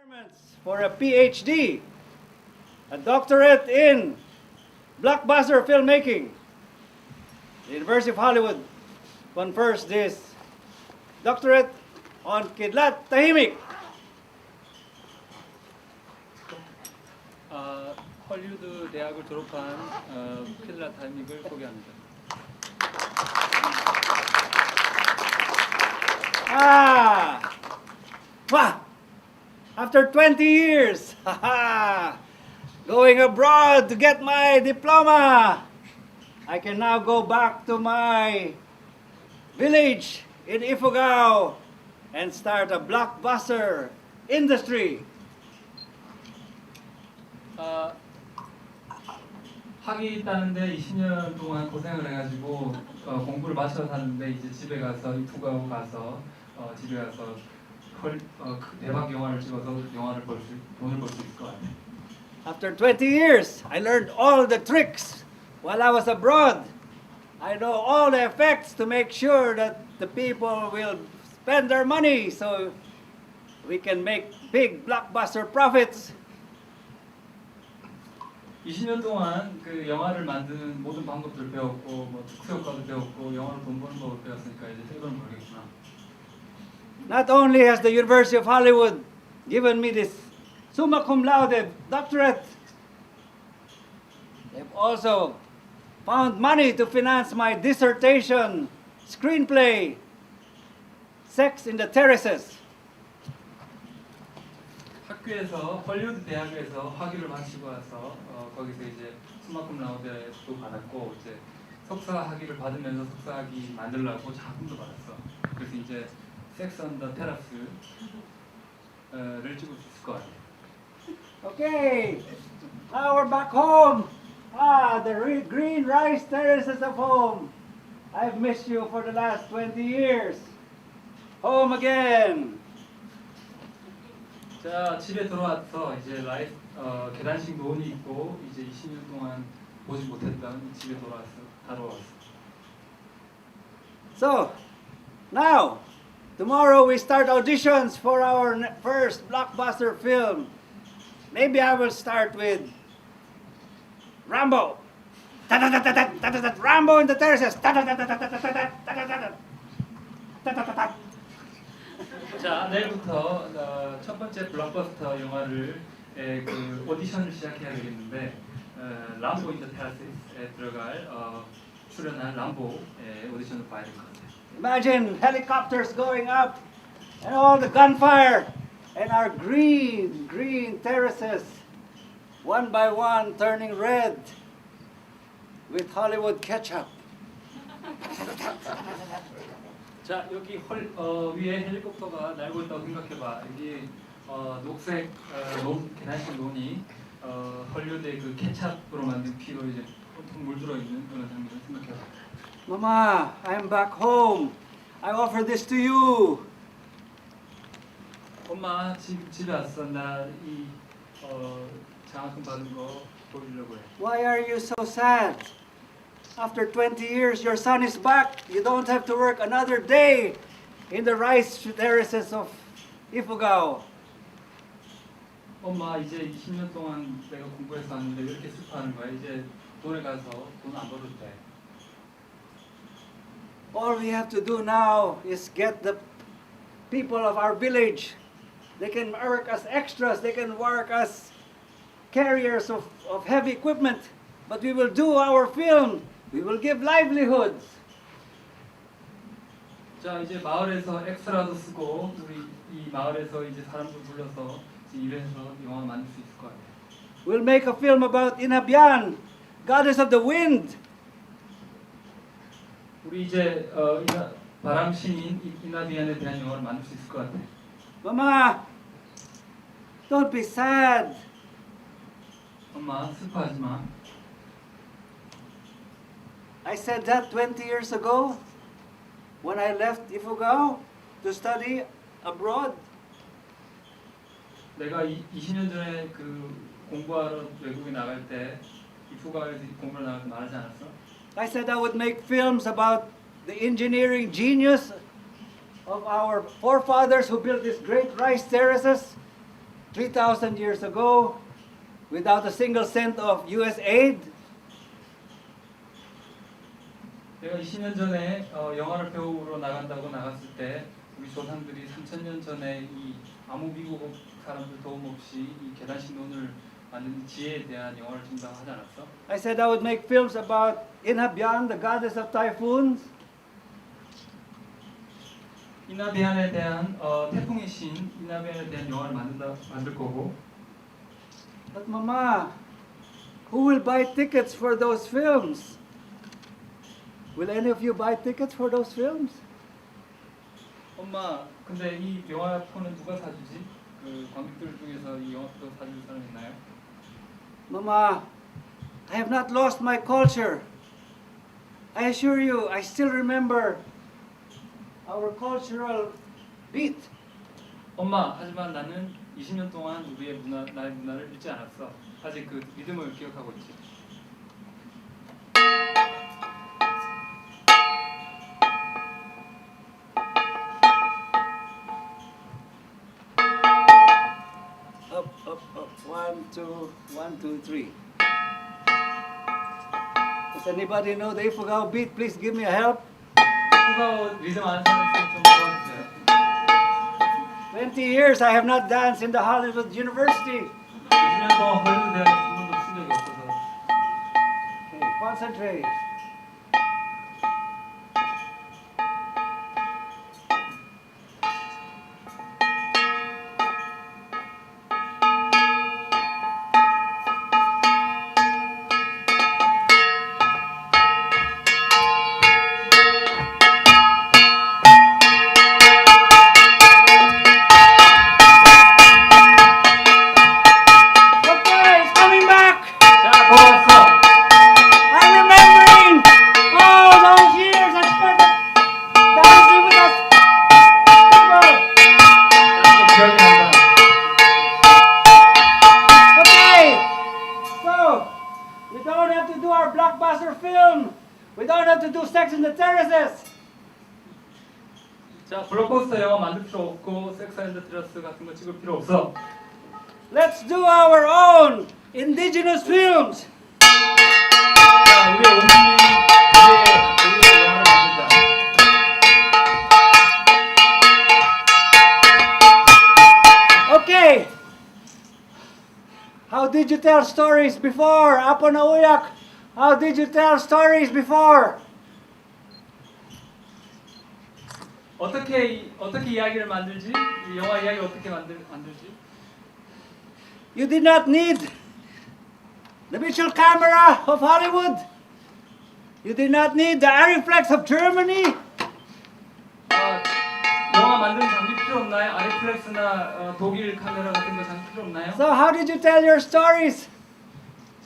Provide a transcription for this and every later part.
requirements for a PhD, a doctorate in blockbuster filmmaking. The University of Hollywood confers this doctorate on 키들랏 타히믹. 헐리우드 대학을 졸업한 키들랏 타히믹을 소개합니다. Wow! After 20 years, going abroad to get my diploma, I can now go back to my village in Ifugao and start a blockbuster industry. 학위 따는데 20년 동안 고생을 해가지고 공부를 마쳐서 하는데 이제 집에 가서 이프가오 가서 집에 가서 대박 영화를 찍어서 돈을 벌 수 있을 것 같아요. After 20 years, I learned all the tricks while I was abroad. I know all the effects to make sure that the people will spend their money so we can make big blockbuster profits. 20년 동안 그 영화를 만드는 모든 방법들을 배웠고 뭐 특수효과도 배웠고 영화로 돈 버는 법을 배웠으니까 이제 새로운 모르겠구나. Not only has the University of Hollywood given me this summa cum laude doctorate, they've also found money to finance my dissertation screenplay, Sex in the Terraces. 학교에서 헐리우드 대학에서 학위를 마치고 와서 거기서 이제 스마큼 라우드도 받았고 이제 석사 학위를 받으면서 석사 학위 만들려고 작품도 받았어. 그래서 이제 섹스 온 더 테라스를 찍을 수 있을 것 같아. Okay, now we're back home. The green rice terraces of home. I've missed you for the last 20 years. Home again. 자, 집에 들어와서 이제 계단식 논이 있고 이제 20년 동안 보지 못했던 집에 돌아왔어. So, now, tomorrow we start auditions for our first blockbuster film. Maybe I will start with Rambo. Rambo in the terraces. 자, 내일부터 첫 번째 블록버스터 영화를 그 오디션을 시작해야 되겠는데 람보 인 더 테라스에 들어갈 출연한 람보 오디션을 봐야 될 것 같아요. Imagine helicopters going up and all the gunfire and our green terraces one by one turning red with Hollywood ketchup. 자, 여기 위에 헬리콥터가 날고 있다고 생각해봐. 여기 녹색 계단식 논이 헐리우드의 그 케찹으로 만든 피로 이제 온통 물들어 있는 그런 장면을 생각해봐. Mama, I'm back home. I offer this to you. 엄마 집에 왔어. 나 이 장학금 받은 거 보여주려고 해. Why are you so sad? After 20 years, your son is back. You don't have to work another day in the rice terraces of Ifugao. 엄마 이제 20년 동안 내가 공부해서 왔는데 왜 이렇게 슬퍼하는 거야? 이제 돈에 가서 돈 안 벌어도 돼. All we have to do now is get the people of our village. They can work as extras. They can work as carriers of heavy equipment. But we will do our film. We will give livelihoods. 자, 이제 마을에서 엑스트라도 쓰고 우리 이 마을에서 이제 사람들 불러서 일해서 영화 만들 수 있을 것 같아요. We'll make a film about Inabian, goddess of the wind. 우리 이제 바람 신인 이나비안에 대한 영화를 만들 수 있을 것 같아요. Mama, don't be sad. 엄마 슬퍼하지 마. I said that 20 years ago when I left Ifugao to study abroad. 내가 20년 전에 그 공부하러 외국에 나갈 때 이프가에서 공부를 나갈 때 말하지 않았어? I said I would make films about the engineering genius of our forefathers who built these great rice terraces. 3,000 years ago without a single cent of US aid? 내가 20년 전에 영화를 배우러 나간다고 나갔을 때 우리 조상들이 3,000년 전에 이 아무 미국 사람들 도움 없이 이 계단 신론을 만든 지혜에 대한 영화를 준다고 하지 않았어? I said I would make films about Inhabyan, the goddess of typhoons. 이나비안에 대한 태풍의 신 이나비안에 대한 영화를 만들 거고. But Mama, who will buy tickets for those films? Will any of you buy tickets for those films? 엄마, 근데 이 영화표는 누가 사주지? 그 관객들 중에서 이 영화표 사줄 사람 있나요? Mama, I have not lost my culture. I assure you, I still remember our cultural beat. 엄마, 하지만 나는 20년 동안 우리의 나의 문화를 잊지 않았어. 아직 그 리듬을 기억하고 있지. Up, up, up. 1, 2, 1, 2, 3. Does anybody know the Ifugao beat? Please give me a help. 누가 리듬 아는 사람 있으면 좀 도와주세요. 20 years I have not danced in the Hollywood University. 20년 동안 헐리우드 대학에 한 번도 춘 적이 없어서. Okay, concentrate. Okay, it's coming back. 자, 돌아왔어. I'm remembering all those years I spent dancing with us people. 자, 이제 기억이 난다. Okay, so we don't have to do our blockbuster film. We don't have to do Sex in the Terraces. 자, 블록버스터 영화 만들 필요 없고 섹스 앤드 드레스 같은 거 찍을 필요 없어. Let's do our own indigenous films. 자, 우리의 원주민 우리의 영화를 만들자. Okay. How did you tell stories before, Apo Nauyak? How did you tell stories before? 어떻게 이야기를 만들지? 이 영화 이야기 어떻게 만들지? You did not need the visual camera of Hollywood. You did not need the Ariflex of Germany. 영화 만드는 장비 필요 없나요? 아리플렉스나 독일 카메라 같은 거 장비 필요 없나요? So how did you tell your stories?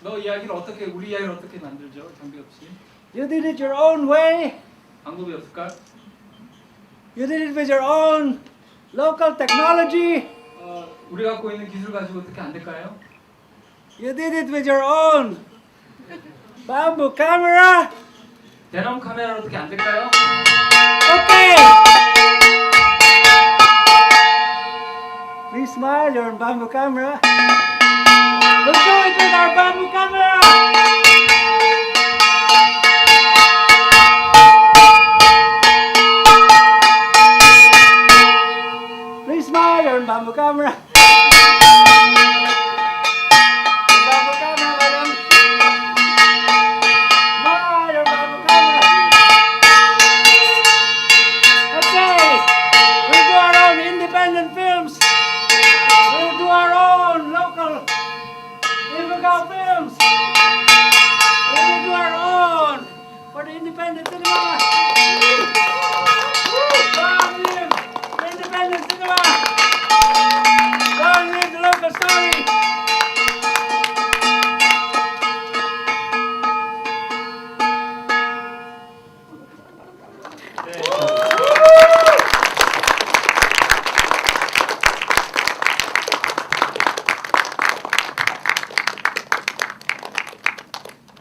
우리 이야기를 어떻게 만들죠? 장비 없이? You did it your own way. 방법이 없을까? You did it with your own local technology. 우리 갖고 있는 기술 가지고 어떻게 안 될까요? You did it with your own bamboo camera. 대나무 카메라로 어떻게 안 될까요? Okay. Please smile, you're on bamboo camera. Let's do it with our bamboo camera. Please smile, you're on bamboo camera. Bamboo camera, madam. Smile, you're on bamboo camera. Okay, we'll do our own independent films. We'll do our own local Ifugao films. We'll do our own for the independent cinema. Long live the independent cinema. Long live the local story.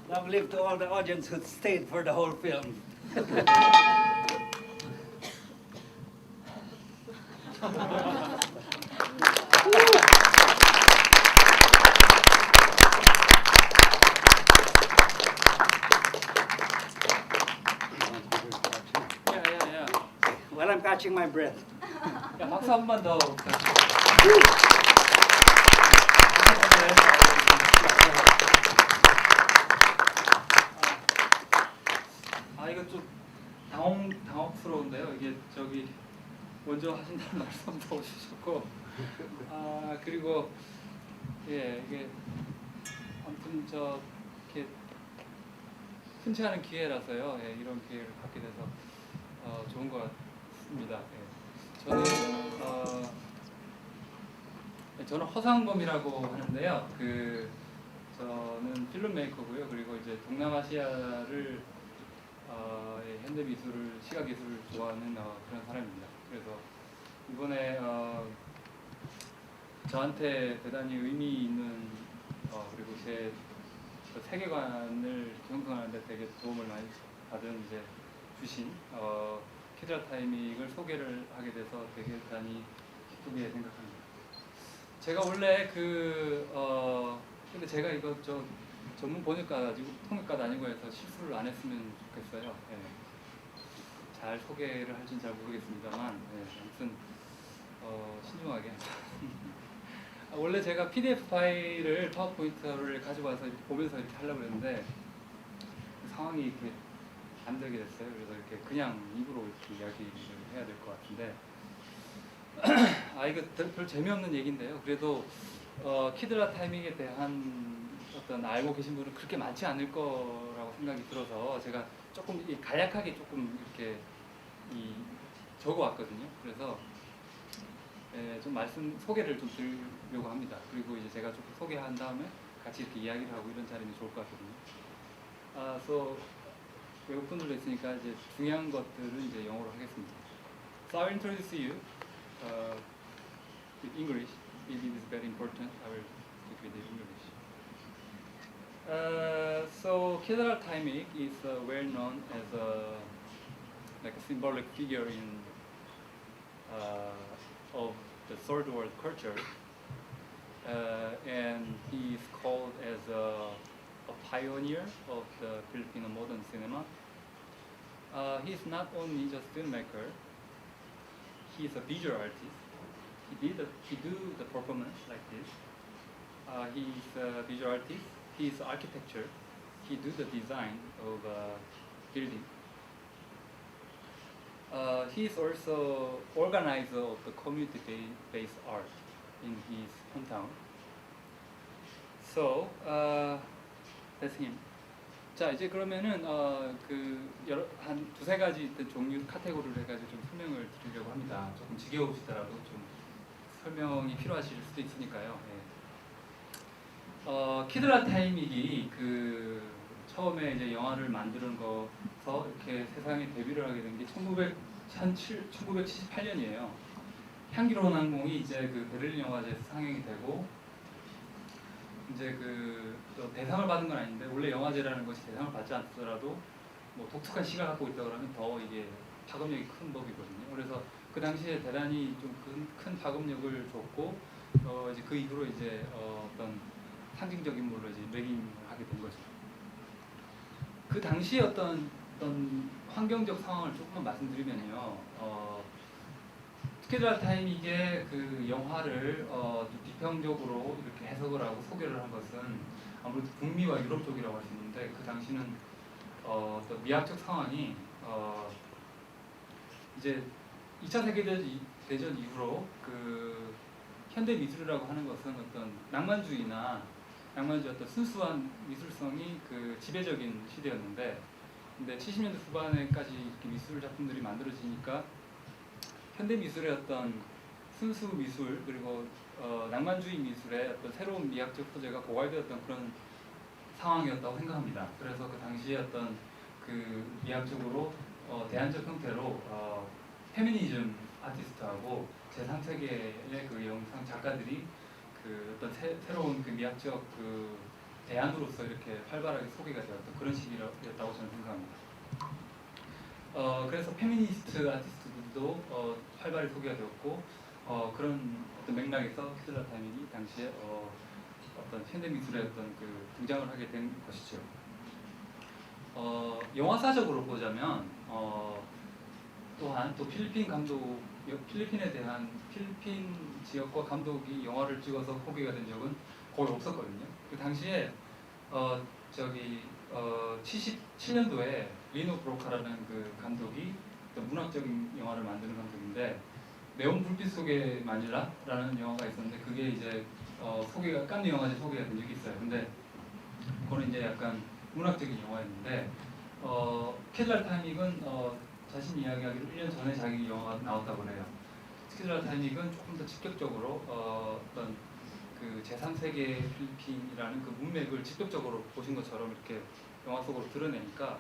Long live to all the audience who stayed for the whole film. catching my breath. 야, 박수 한 번 더. 이거 좀 당혹스러운데요. 이게 저기 먼저 하신다는 말씀도 주셨고, 그리고 예 이게 아무튼 이렇게 흔치 않은 기회라서요. 예, 이런 기회를 갖게 돼서 좋은 것 같습니다. 예. 저는 허상범이라고 하는데요. 저는 필름 메이커고요. 그리고 이제 동남아시아를 현대 미술을, 시각 기술을 좋아하는 그런 사람입니다. 그래서 이번에 저한테 대단히 의미 있는 그리고 제 세계관을 형성하는데 되게 도움을 많이 받은 이제 주신 키들랏 타히믹을 소개를 하게 돼서 되게 대단히 기쁘게 생각합니다. 제가 원래 근데 제가 이거 전문 통역가도 아니고 해서 실수를 안 했으면 좋겠어요. 예. 잘 소개를 할지는 잘 모르겠습니다만, 예. 아무튼 신중하게. 원래 제가 PDF 파일을 파워포인트를 가지고 와서 이렇게 보면서 이렇게 하려고 했는데 상황이 이렇게 안 되게 됐어요. 그래서 이렇게 그냥 입으로 이렇게 이야기를 해야 될 것 같은데 이거 별 재미없는 얘기인데요. 그래도 키들랏 타히믹에 대한 어떤 알고 계신 분은 그렇게 많지 않을 거라고 생각이 들어서 제가 조금 간략하게 조금 이렇게 적어 왔거든요. 그래서 좀 소개를 좀 드리려고 합니다. 그리고 이제 제가 조금 소개한 다음에 같이 이렇게 이야기를 하고 이런 자리는 좋을 것 같거든요. So 외국분들도 있으니까 이제 중요한 것들은 이제 영어로 하겠습니다. So I'll introduce you with English. If it is very important, I will speak with English. So 키들랏 타히믹 is well known as like a symbolic figure in of the third world culture, and he is called as a pioneer of the Filipino modern cinema. He is not only just filmmaker; he is a visual artist. He do the performance like this. He is a visual artist. He is architecture. He do the design of building. He is also organizer of the community-based art in his hometown. So that's him. 자, 이제 그러면은 한 두세 가지 종류 카테고리를 해가지고 좀 설명을 드리려고 합니다. 조금 지겨우시더라도 좀 설명이 필요하실 수도 있으니까요. 예. 키들랏 타히믹이 처음에 이제 영화를 만드는 거서 이렇게 세상에 데뷔를 하게 된 게 1978년이에요. 향기로운 항공이 이제 베를린 영화제에서 상영이 되고 이제 또 대상을 받은 건 아닌데 원래 영화제라는 것이 대상을 받지 않더라도 뭐 독특한 시각을 갖고 있다 그러면 더 이게 파급력이 큰 법이거든요. 그래서 그 당시에 대단히 좀 큰 파급력을 줬고 이제 그 이후로 이제 어떤 상징적인 인물로 이제 매김을 하게 된 거죠. 그 당시에 어떤 환경적 상황을 조금만 말씀드리면요. 키들랏 타히믹의 영화를 비평적으로 이렇게 해석을 하고 소개를 한 것은 아무래도 북미와 유럽 쪽이라고 할 수 있는데 그 당시는 또 미학적 상황이 이제 2차 세계대전 이후로 현대 미술이라고 하는 것은 어떤 낭만주의 어떤 순수한 미술성이 지배적인 시대였는데, 근데 70년대 후반에까지 이렇게 미술 작품들이 만들어지니까 현대 미술의 어떤 순수 미술 그리고 낭만주의 미술의 어떤 새로운 미학적 소재가 고갈되었던 그런 상황이었다고 생각합니다. 그래서 그 당시에 어떤 미학적으로 대안적 형태로 페미니즘 아티스트하고 제3세계의 영상 작가들이 어떤 새로운 미학적 대안으로서 이렇게 활발하게 소개가 되었던 그런 시기였다고 저는 생각합니다. 그래서 페미니스트 아티스트들도 활발히 소개가 되었고 그런 어떤 맥락에서 키들랏 타히믹이 당시에 어떤 현대 미술의 어떤 등장을 하게 된 것이죠. 영화사적으로 보자면 또한 또 필리핀에 대한 필리핀 지역과 감독이 영화를 찍어서 소개가 된 적은 거의 없었거든요. 그 당시에 77년도에 리노 브로카라는 그 감독이 문학적인 영화를 만드는 감독인데 네온 불빛 속의 마닐라라는 영화가 있었는데 그게 이제 소개가 칸느 영화제 소개가 된 적이 있어요. 근데 그거는 이제 약간 문학적인 영화였는데 키들랏 타히믹은 자신이 이야기하기로 1년 전에 자기 영화가 나왔다고 해요. 키들랏 타히믹은 조금 더 직접적으로 어떤 그 제3세계 필리핀이라는 그 문맥을 직접적으로 보신 것처럼 이렇게 영화 속으로 드러내니까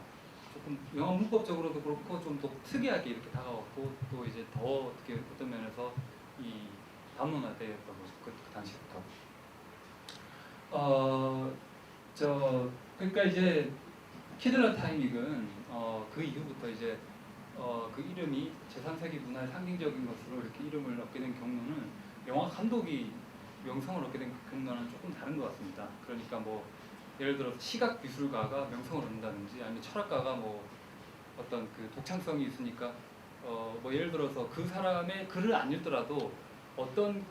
조금 영화 문법적으로도 그렇고 좀 더 특이하게 이렇게 다가왔고 또 이제 더 어떻게 어떤 면에서 이 담론화되었던 거죠. 그 당시부터. 그러니까 이제 키들랏 타히믹은 그 이후부터 이제 그 이름이 제3세기 문화의 상징적인 것으로 이렇게 이름을 얻게 된 경로는 영화 감독이 명성을 얻게 된 그 경로는 조금 다른 것 같습니다. 그러니까 뭐 예를 들어서 시각 미술가가 명성을 얻는다든지 아니면 철학가가 뭐 어떤 그 독창성이 있으니까 뭐 예를 들어서 그 사람의 글을 안 읽더라도 어떤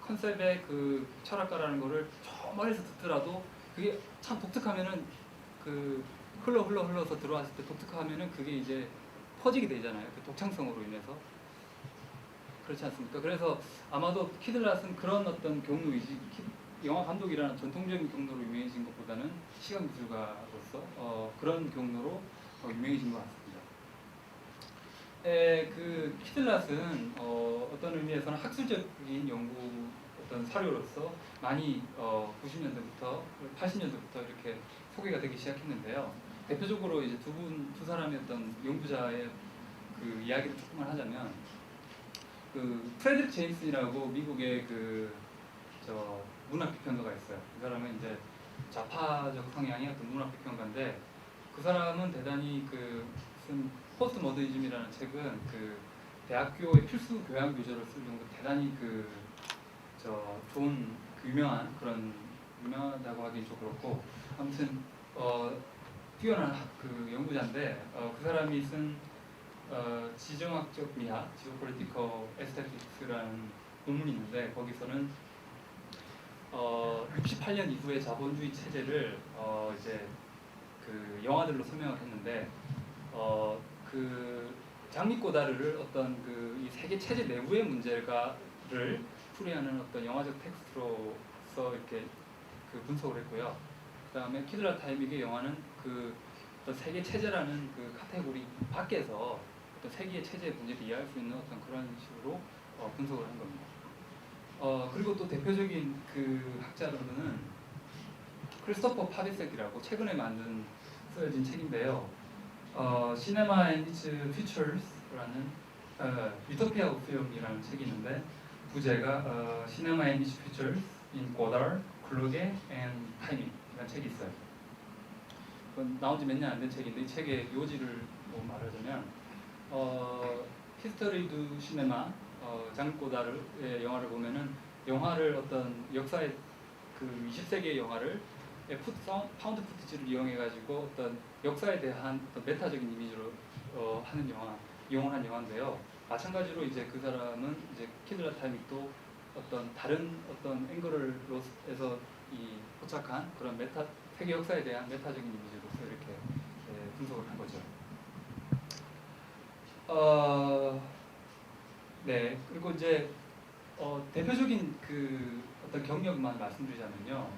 컨셉의 그 철학가라는 거를 저 멀리서 듣더라도 그게 참 독특하면은 그 흘러서 들어왔을 때 독특하면은 그게 이제 퍼지게 되잖아요. 그 독창성으로 인해서. 그렇지 않습니까? 그래서 아마도 키들랏은 그런 어떤 경로이지 영화 감독이라는 전통적인 경로로 유명해진 것보다는 시각미술가로서 그런 경로로 유명해진 것 같습니다. 그 키들랏은 어떤 의미에서는 학술적인 연구 어떤 사료로서 많이 90년대부터 80년대부터 이렇게 소개가 되기 시작했는데요. 대표적으로 이제 두 사람의 어떤 연구자의 그 이야기를 조금만 하자면 그 프레드릭 제임슨이라고 미국의 문학 비평가가 있어요. 그 사람은 이제 좌파적 성향의 어떤 문학 비평가인데 그 사람은 대단히 무슨 포스트 모더니즘이라는 책은 그 대학교의 필수 교양 교재로 쓸 정도로 대단히 좋은 유명하다고 하긴 좀 그렇고 아무튼 뛰어난 그 연구자인데 그 사람이 쓴 지정학적 미학, 지오폴리티컬 에스테틱스라는 논문이 있는데 거기서는 68년 이후의 자본주의 체제를 이제 그 영화들로 설명을 했는데 그 장미 꼬다르를 어떤 이 세계 체제 내부의 문제를 풀이하는 어떤 영화적 텍스트로서 이렇게 그 분석을 했고요. 그다음에 키들랏 타히믹의 영화는 어떤 세계 체제라는 그 카테고리 밖에서 어떤 세계의 체제의 문제를 이해할 수 있는 어떤 그런 식으로 분석을 한 겁니다. 그리고 또 대표적인 그 학자로는 크리스토퍼 파비색이라고 최근에 쓰여진 책인데요. 시네마 앤 이츠 퓨처스라는 유토피아 오브 필름이라는 책이 있는데 부제가 시네마 앤 이츠 퓨처스 인 고달, 클루게 앤 타이밍 이라는 책이 있어요. 그건 나온 지 몇 년 안 된 책인데 이 책의 요지를 뭐 말하자면 히스토리 두 시네마 장 고다르의 영화를 보면은 영화를 어떤 역사의 그 20세기의 영화를 파운드 푸티지를 이용해 가지고 어떤 역사에 대한 어떤 메타적인 이미지로 이용한 영화인데요. 마찬가지로 이제 그 사람은 이제 키들랏 타히믹도 어떤 다른 어떤 앵글로에서 이 포착한 그런 세계 역사에 대한 메타적인 이미지로서 이렇게 분석을 한 거죠. 네, 그리고 이제 대표적인 그 어떤 경력만 말씀드리자면요.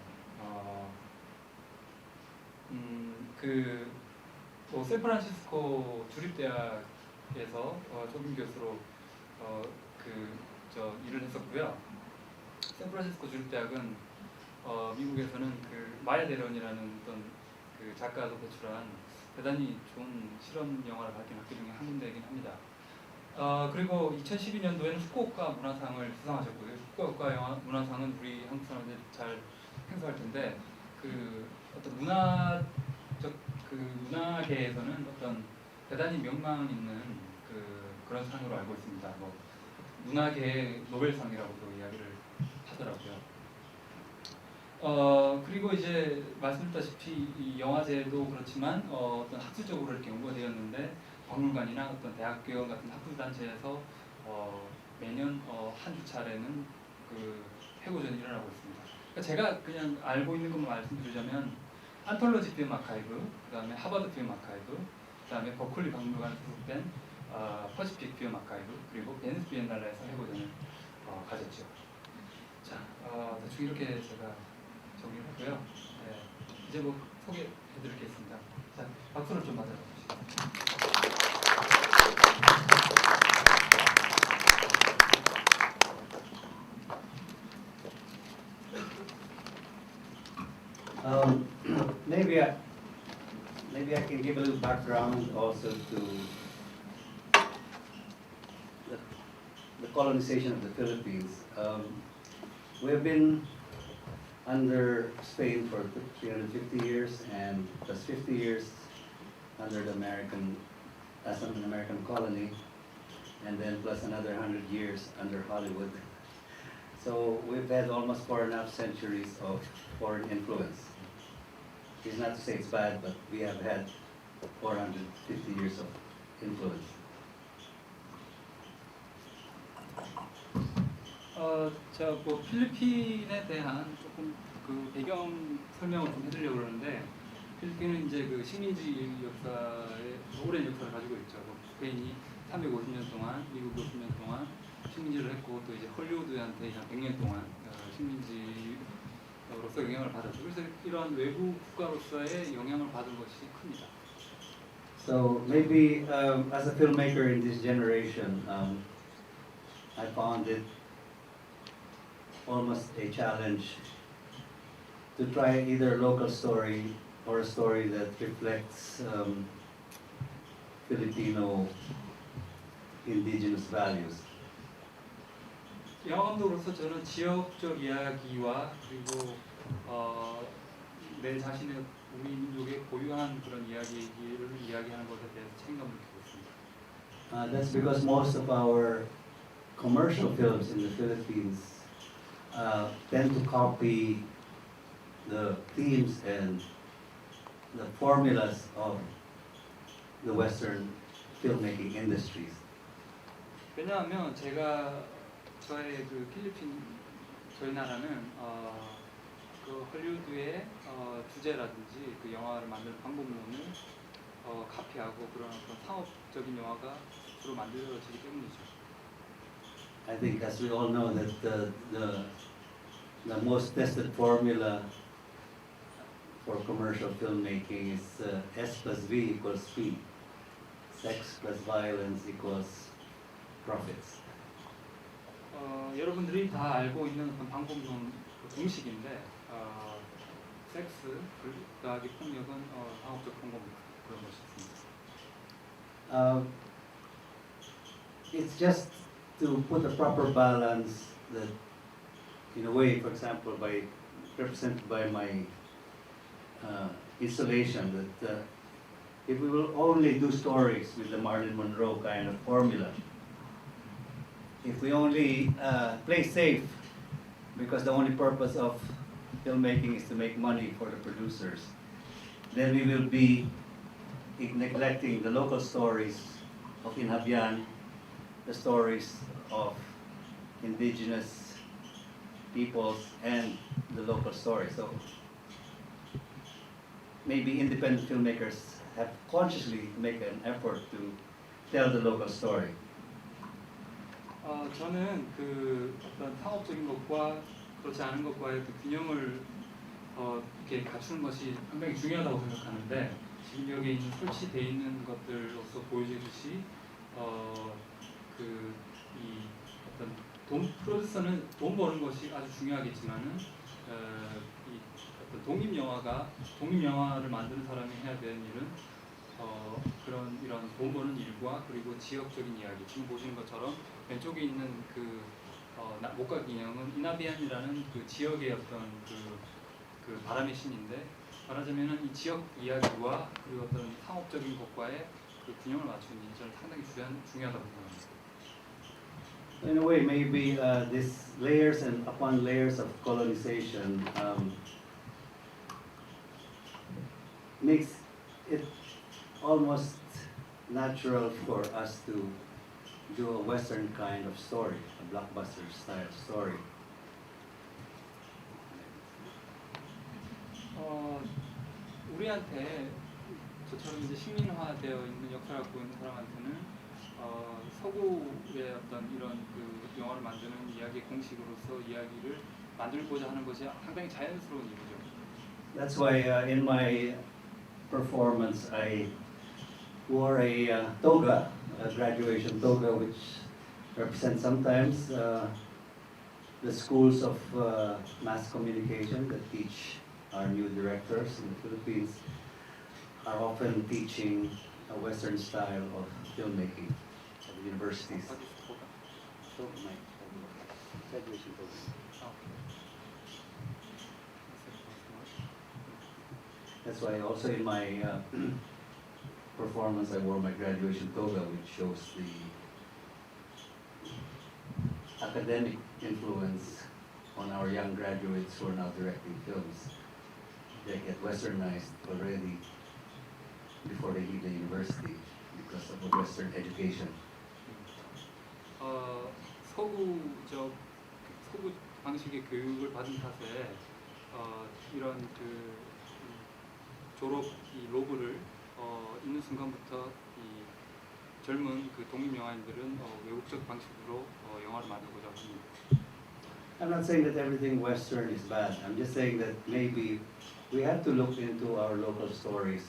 뭐 샌프란시스코 주립대학에서 조금 교수로 일을 했었고요. 샌프란시스코 주립대학은 미국에서는 그 마야 데런이라는 어떤 그 작가도 배출한 대단히 좋은 실험 영화를 밝힌 학교 중에 한 군데이긴 합니다. 그리고 2012년도에는 후쿠오카 문화상을 수상하셨고요. 후쿠오카 문화상은 우리 한국 사람들이 잘 행사할 텐데 어떤 문화계에서는 어떤 대단히 명망 있는 그런 상으로 알고 있습니다. 뭐 문화계의 노벨상이라고도 이야기를 하더라고요. 그리고 이제 말씀드렸다시피 이 영화제도 그렇지만 어떤 학술적으로 이렇게 연구가 되었는데 박물관이나 어떤 대학교 같은 학술 단체에서 매년 한두 차례는 그 해고전이 일어나고 있습니다. 그러니까 제가 그냥 알고 있는 것만 말씀드리자면 안톨로지 필름 아카이브, 그다음에 하버드 필름 아카이브, 그다음에 버클리 박물관에 소속된 퍼시픽 필름 아카이브, 그리고 베네스 비엔날레에서 해고전을 가졌죠. 자, 대충 이렇게 제가 정리를 했고요. 네, 이제 뭐 소개해드리겠습니다. 자, 박수를 좀 맞아주시죠. Maybe I can give a little background also to the colonization of the Philippines. We've been under Spain for 350 years, and plus 50 years under the as an American colony, and then plus another 100 years under Hollywood. So we've had almost 4.5 centuries of foreign influence. It's not to say it's bad, but we have had 450 years of influence. 제가 뭐 필리핀에 대한 조금 그 배경 설명을 좀 해드리려고 그러는데, 필리핀은 이제 그 식민지 역사의 오랜 역사를 가지고 있죠. 스페인이 350년 동안, 미국이 50년 동안 식민지를 했고, 또 이제 헐리우드한테 한 100년 동안 식민지로서 영향을 받았죠. 그래서 이런 외부 국가로서의 영향을 받은 것이 큽니다. So maybe as a filmmaker in this generation, I found it almost a challenge to try either a local story or a story that reflects Filipino indigenous values. 영화 감독으로서 저는 지역적 이야기와 그리고 내 자신의 우리 민족의 고유한 그런 이야기를 이야기하는 것에 대해서 책임감을 느끼고 있습니다. That's because most of our commercial films in the Philippines tend to copy the themes and the formulas of the Western filmmaking industries. 왜냐하면 저의 그 필리핀 저희 나라는 그 헐리우드의 주제라든지 그 영화를 만드는 방법론을 카피하고 그런 어떤 상업적인 영화가 주로 만들어지기 때문이죠. I think, as we all know, that the most tested formula for commercial filmmaking is S plus V equals P. Sex plus violence equals profits. 여러분들이 다 알고 있는 그런 방법론 공식인데, 섹스 더하기 폭력은 상업적 방법입니다. 그런 것이 있습니다. It's just to put a proper balance that, in a way, for example, represented by my installation, that if we will only do stories with the Marilyn Monroe kind of formula, if we only play safe, because the only purpose of filmmaking is to make money for the producers, then we will be neglecting the local stories of Inhabian, the stories of indigenous peoples, and the local stories. So maybe independent filmmakers have consciously make an effort to tell the local story. 저는 그 어떤 상업적인 것과 그렇지 않은 것과의 그 균형을 이렇게 갖추는 것이 굉장히 중요하다고 생각하는데, 지금 여기 있는 설치되어 있는 것들로서 보여주듯이 이 어떤 프로듀서는 돈 버는 것이 아주 중요하겠지만은 이 어떤 독립 영화를 만드는 사람이 해야 되는 일은 이런 돈 버는 일과 그리고 지역적인 이야기, 지금 보시는 것처럼 왼쪽에 있는 그 목각 인형은 이나비안이라는 그 지역의 어떤 그 바람의 신인데, 말하자면은 이 지역 이야기와 그리고 어떤 상업적인 것과의 그 균형을 맞추는 게 저는 상당히 중요하다고 생각합니다. In a way, maybe this layers and upon layers of colonization makes it almost natural for us to do a Western kind of story, a blockbuster style story. 우리한테 저처럼 이제 시민화되어 있는 역사를 갖고 있는 사람한테는 서구의 어떤 이런 그 영화를 만드는 이야기의 공식으로서 이야기를 만들고자 하는 것이 상당히 자연스러운 일이죠. That's why in my performance I wore a toga, a graduation toga, which represents sometimes the schools of mass communication that teach our new directors in the Philippines are often teaching a Western style of filmmaking at the universities. So my graduation toga. That's why also in my performance I wore my graduation toga, which shows the academic influence on our young graduates who are now directing films. They get westernized already before they leave the university because of a Western education. 서구 방식의 교육을 받은 탓에 이런 그 졸업 이 로고를 있는 순간부터 이 젊은 그 독립 영화인들은 외국적 방식으로 영화를 만들고자 합니다. I'm not saying that everything Western is bad. I'm just saying that maybe we have to look into our local stories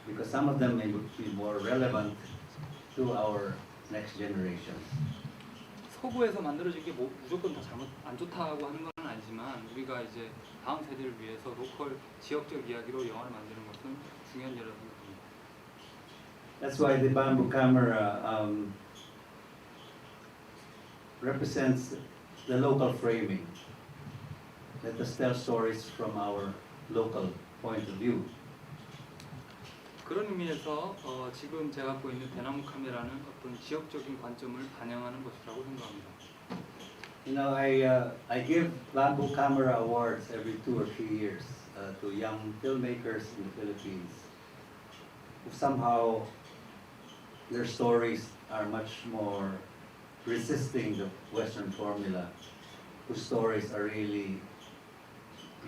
because some of them may be more relevant to our next generation. 서구에서 만들어진 게 뭐 무조건 다 안 좋다고 하는 건 아니지만 우리가 이제 다음 세대를 위해서 로컬 지역적 이야기로 영화를 만드는 것은 중요한 일이라고 생각합니다. That's why the bamboo camera represents the local framing. Let us tell stories from our local point of view. 그런 의미에서 지금 제가 갖고 있는 대나무 카메라는 어떤 지역적인 관점을 반영하는 것이라고 생각합니다. You know, I give bamboo camera awards every 2 or 3 years to young filmmakers in the Philippines who somehow their stories are much more resisting the Western formula, whose stories are really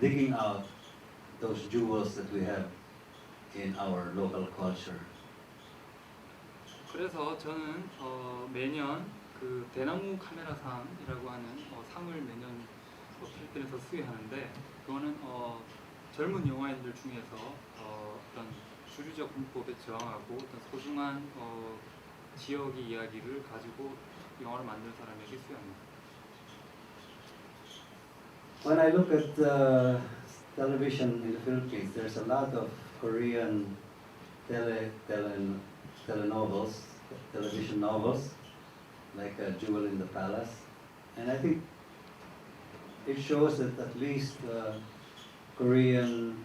digging out those jewels that we have in our local culture. 그래서 저는 매년 그 대나무 카메라 상이라고 하는 상을 매년 필리핀에서 수여하는데 그거는 젊은 영화인들 중에서 어떤 주류적 문법에 저항하고 어떤 소중한 지역의 이야기를 가지고 영화를 만든 사람에게 수여합니다. When I look at television in the Philippines, there's a lot of Korean telenovels, television novels, like Jewel in the Palace. And I think it shows that at least Korean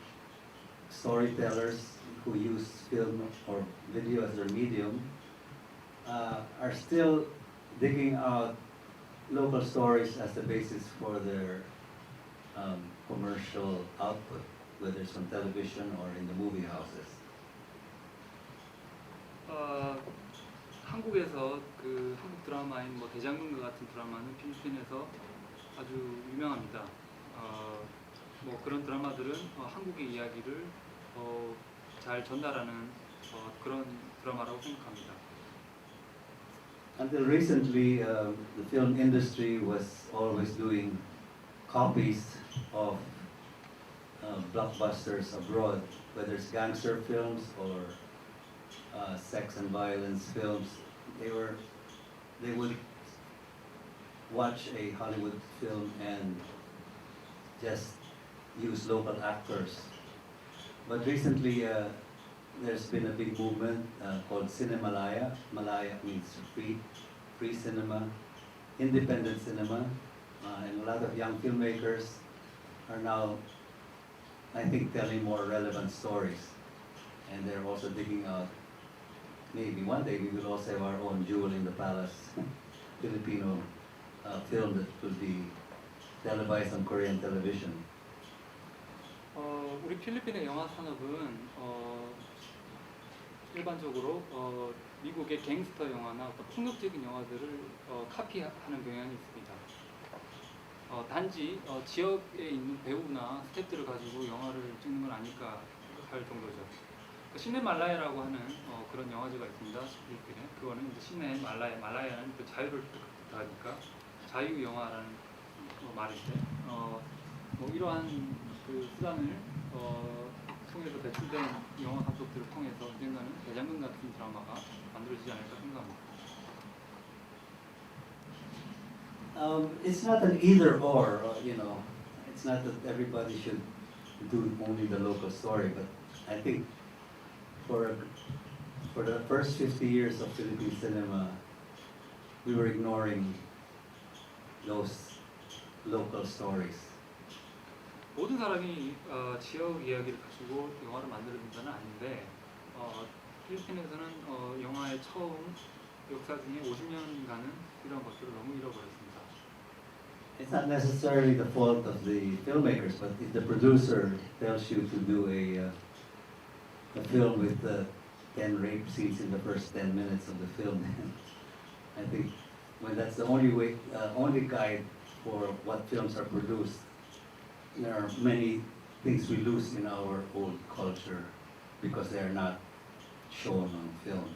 storytellers who use film or video as their medium are still digging out local stories as the basis for their commercial output, whether it's on television or in the movie houses. 한국에서 그 한국 드라마인 뭐 대장금과 같은 드라마는 필리핀에서 아주 유명합니다. 뭐 그런 드라마들은 한국의 이야기를 잘 전달하는 그런 드라마라고 생각합니다. Until recently, the film industry was always doing copies of blockbusters abroad, whether it's gangster films or sex and violence films. They would watch a Hollywood film and just use local actors. But recently, there's been a big movement called Cinemalaya. Malaya means free cinema, independent cinema, and a lot of young filmmakers are now, I think, telling more relevant stories. And they're also digging out, maybe one day we will also have our own Jewel in the Palace, Filipino film that will be televised on Korean television. 우리 필리핀의 영화 산업은 일반적으로 미국의 갱스터 영화나 어떤 폭력적인 영화들을 카피하는 경향이 있습니다. 단지 지역에 있는 배우나 스태프들을 가지고 영화를 찍는 건 아닐까 할 정도죠. 시네말라야라고 하는 그런 영화제가 있습니다. 필리핀에. 그거는 이제 시네말라야는 그 자유를 뜻하니까 자유 영화라는 말인데, 뭐 이러한 그 수단을 통해서 배출된 영화 감독들을 통해서 언젠가는 대장금 같은 드라마가 만들어지지 않을까 생각합니다. It's not an either or, you know. It's not that everybody should do only the local story, but I think for the first 50 years of Philippine cinema, we were ignoring those local stories. 모든 사람이 지역 이야기를 가지고 영화를 만들어야 된다는 아닌데, 필리핀에서는 영화의 처음 역사 중에 50년간은 이런 것들을 너무 잃어버렸습니다. It's not necessarily the fault of the filmmakers, but if the producer tells you to do a film with 10 rape scenes in the first 10 minutes of the film, then I think when that's the only way, only guide for what films are produced, there are many things we lose in our old culture because they are not shown on film.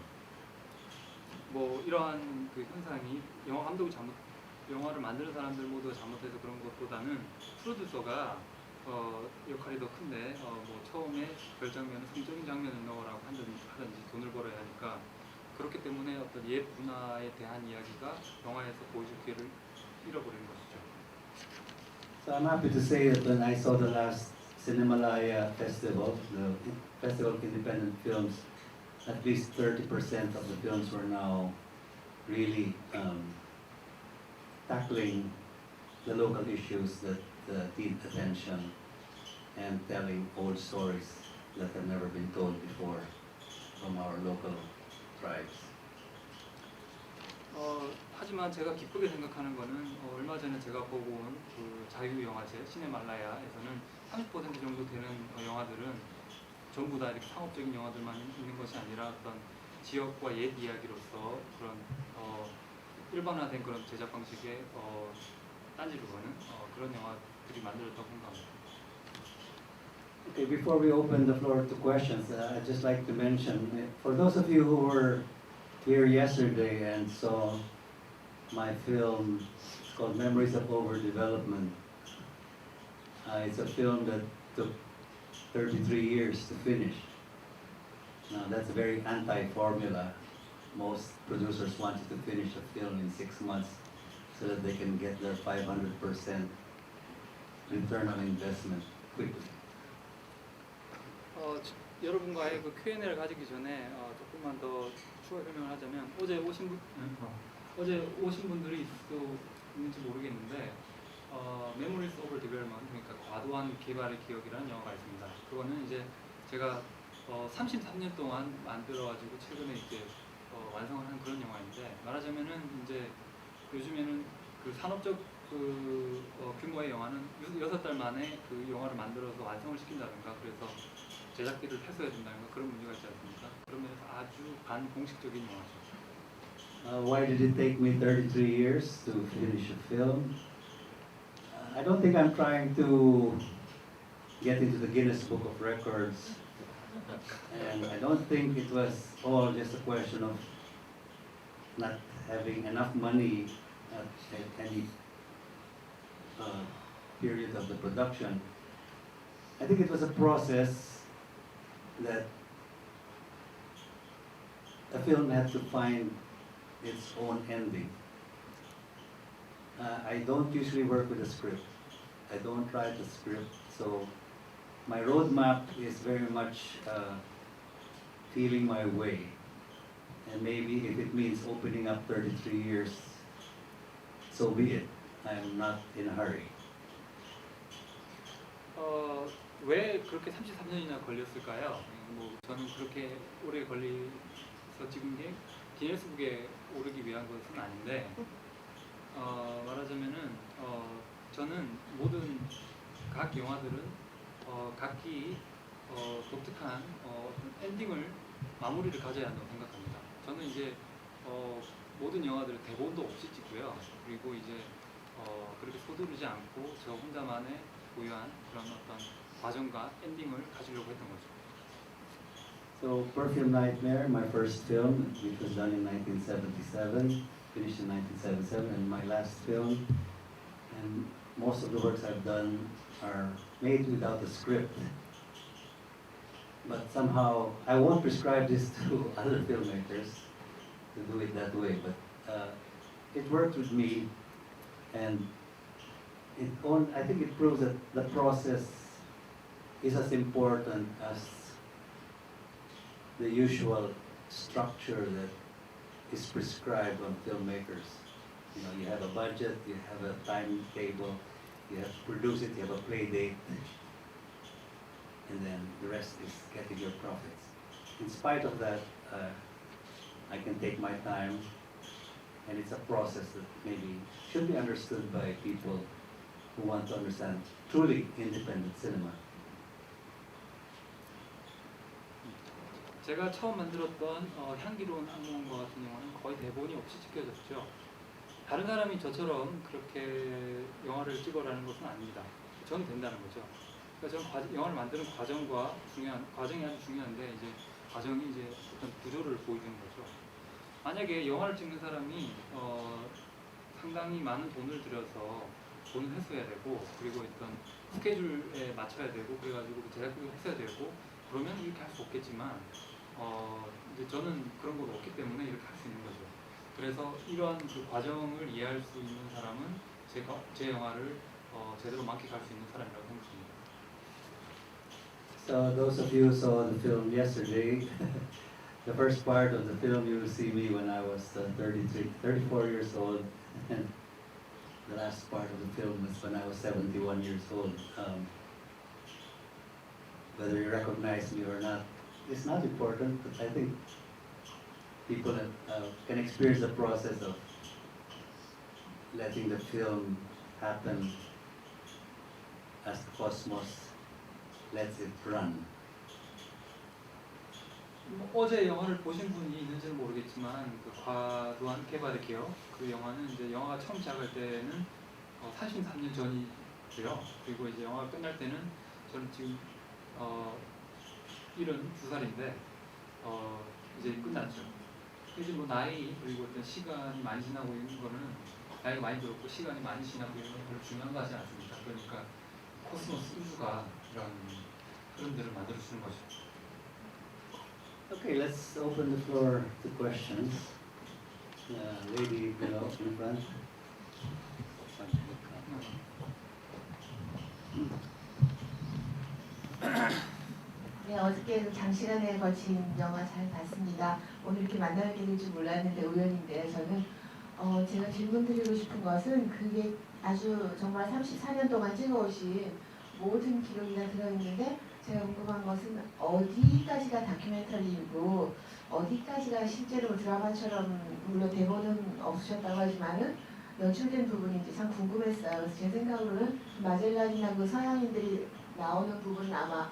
뭐 이러한 그 현상이 영화 감독이 영화를 만드는 사람들 모두가 잘못해서 그런 것보다는 프로듀서가 역할이 더 큰데 뭐 처음에 별장면은 성적인 장면을 넣으라고 하든지 돈을 벌어야 하니까, 그렇기 때문에 어떤 옛 문화에 대한 이야기가 영화에서 보여줄 기회를 잃어버리는 것이죠. So I'm happy to say that when I saw the last Cinemalaya festival, the Festival of Independent Films, at least 30% of the films were now really tackling the local issues that need attention and telling old stories that have never been told before from our local tribes. 하지만 제가 기쁘게 생각하는 거는 얼마 전에 제가 보고 온 그 자유영화제 시네말라야에서는 30% 정도 되는 영화들은 전부 다 이렇게 상업적인 영화들만 있는 것이 아니라 어떤 지역과 옛 이야기로서 그런 일반화된 그런 제작 방식의 딴지를 거는 그런 영화들이 만들어졌다고 생각합니다. Okay, before we open the floor to questions, I'd just like to mention, for those of you who were here yesterday and saw my film, it's called Memories of Overdevelopment. It's a film that took 33 years to finish. Now that's very anti-formula. Most producers want you to finish a film in 6 months so that they can get their 500% return on investment quickly. 여러분과의 그 Q&A를 가지기 전에 조금만 더 추가 설명을 하자면, 어제 오신 분들이 있는지 모르겠는데 Memories of Development, 그러니까 과도한 개발의 기억이라는 영화가 있습니다. 그거는 이제 제가 33년 동안 만들어가지고 최근에 이제 완성을 한 그런 영화인데, 말하자면은 이제 요즘에는 그 산업적 규모의 영화는 6달 만에 그 영화를 만들어서 완성을 시킨다든가, 그래서 제작비를 회수해야 된다든가 그런 문제가 있지 않습니까? 그런 면에서 아주 반공식적인 영화죠. Why did it take me 33 years to finish a film? I don't think I'm trying to get into the Guinness Book of Records, and I don't think it was all just a question of not having enough money at any period of the production. I think it was a process that a film had to find its own ending. I don't usually work with a script. I don't write a script, so my roadmap is very much feeling my way. And maybe if it means opening up 33 years, so be it. I'm not in a hurry. 왜 그렇게 33년이나 걸렸을까요? 뭐 저는 그렇게 오래 걸려서 찍은 게 기네스북에 오르기 위한 것은 아닌데, 말하자면은 저는 모든 각 영화들은 각기 독특한 어떤 엔딩을 마무리를 가져야 한다고 생각합니다. 저는 이제 모든 영화들을 대본도 없이 찍고요. 그리고 이제 그렇게 서두르지 않고 저 혼자만의 고유한 그런 어떤 과정과 엔딩을 가지려고 했던 거죠. So Perfume Nightmare, my first film, which was done in 1977, finished in 1977, and my last film, and most of the works I've done are made without a script. But somehow, I won't prescribe this to other filmmakers to do it that way, but it worked with me, and I think it proves that the process is as important as the usual structure that is prescribed on filmmakers. You know, you have a budget, you have a timetable, you have to produce it, you have a play date, and then the rest is getting your profits. In spite of that, I can take my time, and it's a process that maybe should be understood by people who want to understand truly independent cinema. 제가 처음 만들었던 향기로운 악몽과 같은 영화는 거의 대본이 없이 찍혀졌죠. 다른 사람이 저처럼 그렇게 영화를 찍어라는 것은 아닙니다. 저는 된다는 거죠. 그러니까 저는 영화를 만드는 과정이 아주 중요한데 이제 과정이 이제 어떤 구조를 보여주는 거죠. 만약에 영화를 찍는 사람이 상당히 많은 돈을 들여서 돈을 회수해야 되고 그리고 어떤 스케줄에 맞춰야 되고 그래가지고 제작비도 했어야 되고 그러면 이렇게 할 수 없겠지만 이제 저는 그런 거 없기 때문에 이렇게 할 수 있는 거죠. 그래서 이러한 그 과정을 이해할 수 있는 사람은 제 영화를 제대로 만끽할 수 있는 사람이라고 생각합니다. So those of you who saw the film yesterday, the first part of the film you will see me when I was 34 years old, and the last part of the film was when I was 71 years old. Whether you recognize me or not, it's not important, but I think people can experience the process of letting the film happen as the cosmos lets it run. 어제 영화를 보신 분이 있는지는 모르겠지만 그 과도한 개발의 기억 그 영화는 이제 영화가 처음 시작할 때는 33년 전이고요. 그리고 이제 영화가 끝날 때는 저는 지금 72살인데 이제 끝났죠. 이제 뭐 나이 그리고 어떤 시간이 많이 지나고 있는 거는 나이가 많이 들었고 시간이 많이 지나고 있는 건 별로 중요한 거 하지 않습니다. 그러니까 코스모스 우주가 이런 흐름들을 만들어 주는 거죠. Okay, let's open the floor to questions. Lady below in front. 네, 어저께 장시간에 걸친 영화 잘 봤습니다. 오늘 이렇게 만나게 될 줄 몰랐는데 우연인데 저는 제가 질문 드리고 싶은 것은 그게 아주 정말 34년 동안 찍어오신 모든 기록이나 들어있는데 제가 궁금한 것은 어디까지가 다큐멘터리이고 어디까지가 실제로 드라마처럼 물론 대본은 없으셨다고 하지만은 연출된 부분인지 참 궁금했어요. 그래서 제 생각으로는 마젤란이나 그 서양인들이 나오는 부분은 아마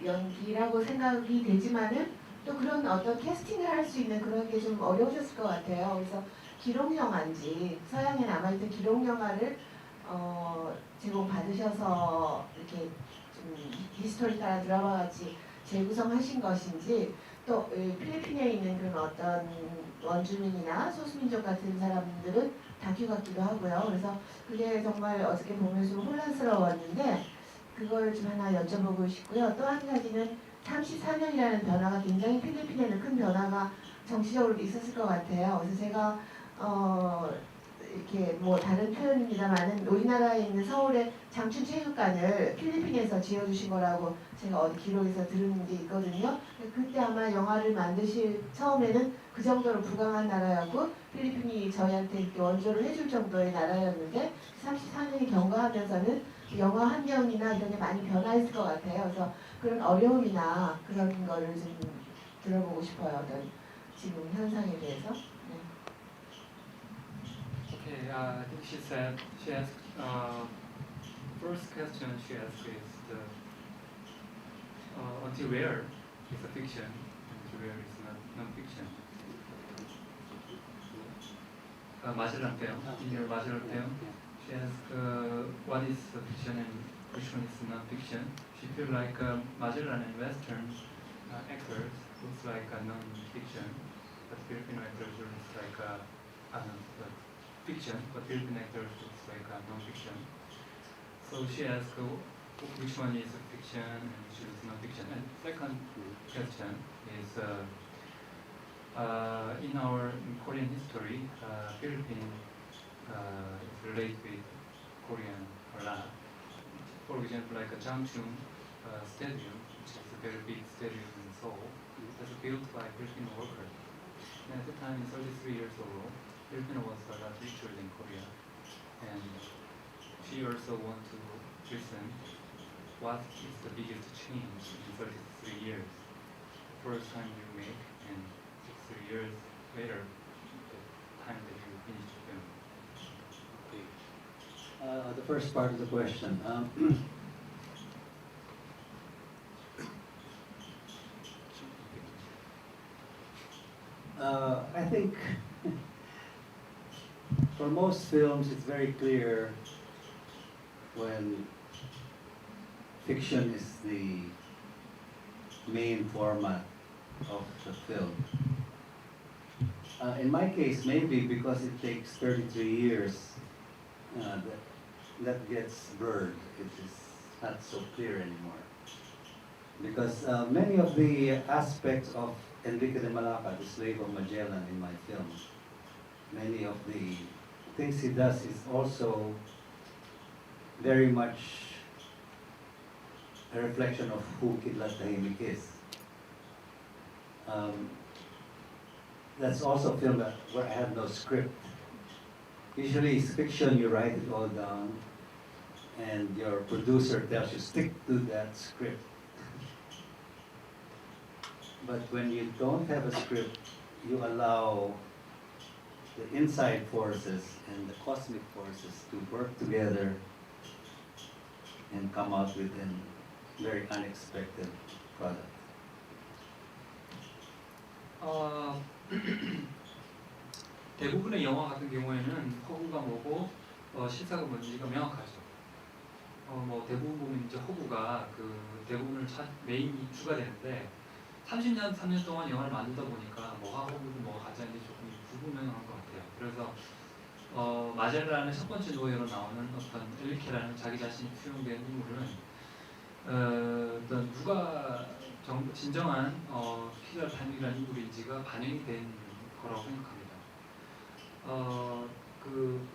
연기라고 생각이 되지만은 또 그런 어떤 캐스팅을 할 수 있는 그런 게 좀 어려우셨을 것 같아요. 그래서 기록 영화인지 서양에 남아있던 기록 영화를 제공받으셔서 이렇게 좀 히스토리컬한 드라마 같이 재구성하신 것인지 또 필리핀에 있는 그런 어떤 원주민이나 소수민족 같은 사람들은 다큐 같기도 하고요. 그래서 그게 정말 어저께 보면서 좀 혼란스러웠는데 그걸 좀 하나 여쭤보고 싶고요. 또 한 가지는 34년이라는 변화가 굉장히 필리핀에는 큰 변화가 정치적으로 있었을 것 같아요. 그래서 제가 이렇게 뭐 다른 표현입니다만은 우리나라에 있는 서울의 장춘체육관을 필리핀에서 지어주신 거라고 제가 어디 기록에서 들은 게 있거든요. 그때 아마 영화를 만드실 처음에는 그 정도로 부강한 나라였고 필리핀이 저희한테 이렇게 원조를 해줄 정도의 나라였는데 34년이 경과하면서는 영화 환경이나 이런 게 많이 변화했을 것 같아요. 그래서 그런 어려움이나 그런 거를 좀 들어보고 싶어요. 어떤 지금 현상에 대해서. 네. Okay, I think she asked first question she asked is until where is a fiction, until where is not non-fiction. 마젤란 film. In your Magellan film, she asked what is fiction and which one is non-fiction. She feels like Magellan and Western actors looks like non-fiction, but Filipino actors looks like fiction, but Filipino actors looks like non-fiction. So she asked which one is fiction and which is non-fiction. And second question is in our Korean history, Philippines is related with Korean a lot. For example, like a Changchun Stadium, which is a very big stadium in Seoul, that's built by Filipino workers. And at the time, 33 years old, Filipino was a lot richer than Korea. And she also wants to listen what is the biggest change in 33 years. First time you make and 63 years later, the time that you finish the film. Okay. The first part of the question. I think for most films it's very clear when fiction is the main format of the film. In my case, maybe because it takes 33 years, that gets blurred. It is not so clear anymore. Because many of the aspects of Enrique de Malacca, the slave of Magellan in my film, many of the things he does is also very much a reflection of who Ki들랏Tahi믹 is. That's also a film where I have no script. Usually it's fiction, you write it all down, and your producer tells you, stick to that script. But when you don't have a script, you allow the inside forces and the cosmic forces to work together and come out with a very unexpected product. 대부분의 영화 같은 경우에는 허구가 뭐고 실사가 뭔지가 명확하죠. 뭐 대부분 보면 이제 허구가 그 대부분을 메인이 주가 되는데 30년, 3년 동안 영화를 만들다 보니까 뭐가 허구고 뭐가 가짜인지 조금 불분명한 것 같아요. 그래서 마젤란의 첫 번째 노예로 나오는 어떤 엘리케라는 자기 자신이 수용된 인물은 어떤 누가 진정한 키들랏 타히믹이라는 인물인지가 반영이 된 거라고 생각합니다. 그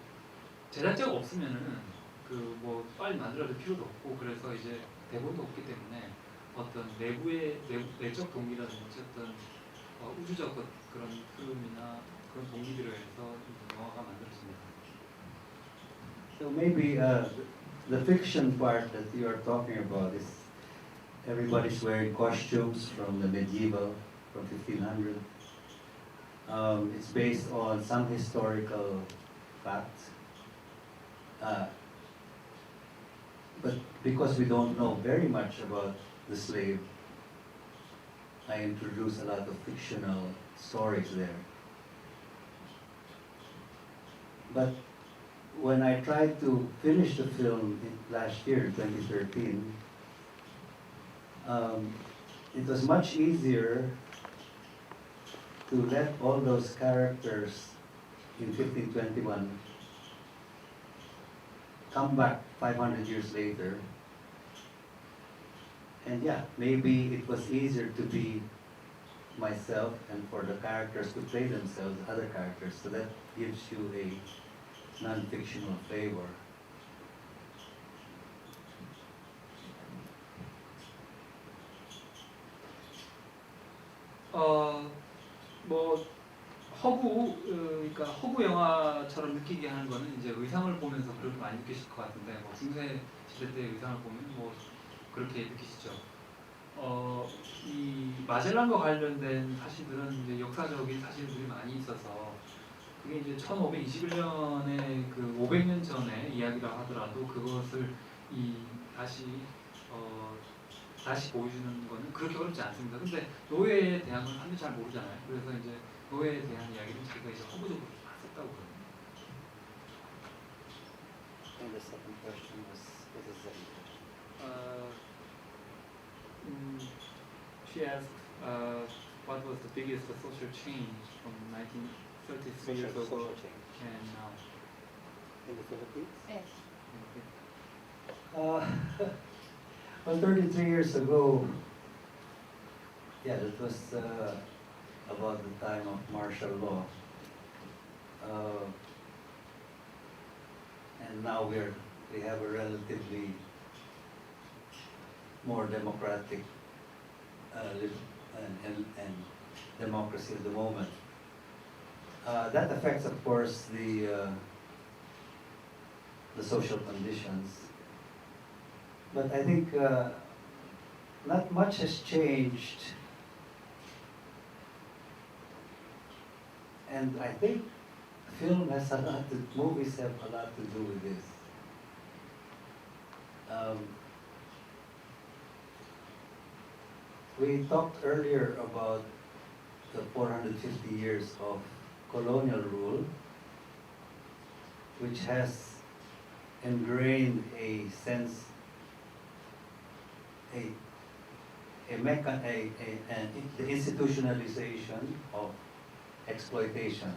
제작자가 없으면은 그 뭐 빨리 만들어줄 필요도 없고 그래서 이제 대본도 없기 때문에 어떤 내적 동기라든지 어떤 우주적 그런 흐름이나 그런 동기들에 의해서 영화가 만들어집니다. So maybe the fiction part that you are talking about is everybody's wearing costumes from the medieval, from 1500. It's based on some historical facts. But because we don't know very much about the slave, I introduce a lot of fictional stories there. But when I tried to finish the film last year, 2013, it was much easier to let all those characters in 1521 come back 500 years later. And yeah, maybe it was easier to be myself and for the characters to play themselves, other characters, so that gives you a non-fictional flavor. 뭐 허구, 그러니까 허구 영화처럼 느끼게 하는 거는 이제 의상을 보면서 그렇게 많이 느끼실 것 같은데, 뭐 중세 시대 때 의상을 보면 뭐 그렇게 느끼시죠. 이 마젤란과 관련된 사실들은 이제 역사적인 사실들이 많이 있어서 그게 이제 1521년에 그 500년 전의 이야기라고 하더라도 그것을 다시 보여주는 거는 그렇게 어렵지 않습니다. 근데 노예에 대한 건 사람들이 잘 모르잖아요. 그래서 이제 노예에 대한 이야기는 자기가 이제 허구적으로 다 썼다고 그래요. the second question was the second question? She asked what was the biggest social change from 1933 years ago Social change and now. in the Philippines? 네. Well, 33 years ago, yeah, that was about the time of martial law. And now we have a relatively more democratic and democracy at the moment. That affects, of course, the social conditions. But I think not much has changed, and I think film has a lot to, movies have a lot to do with this. We talked earlier about the 450 years of colonial rule, which has ingrained a sense, the institutionalization of exploitation.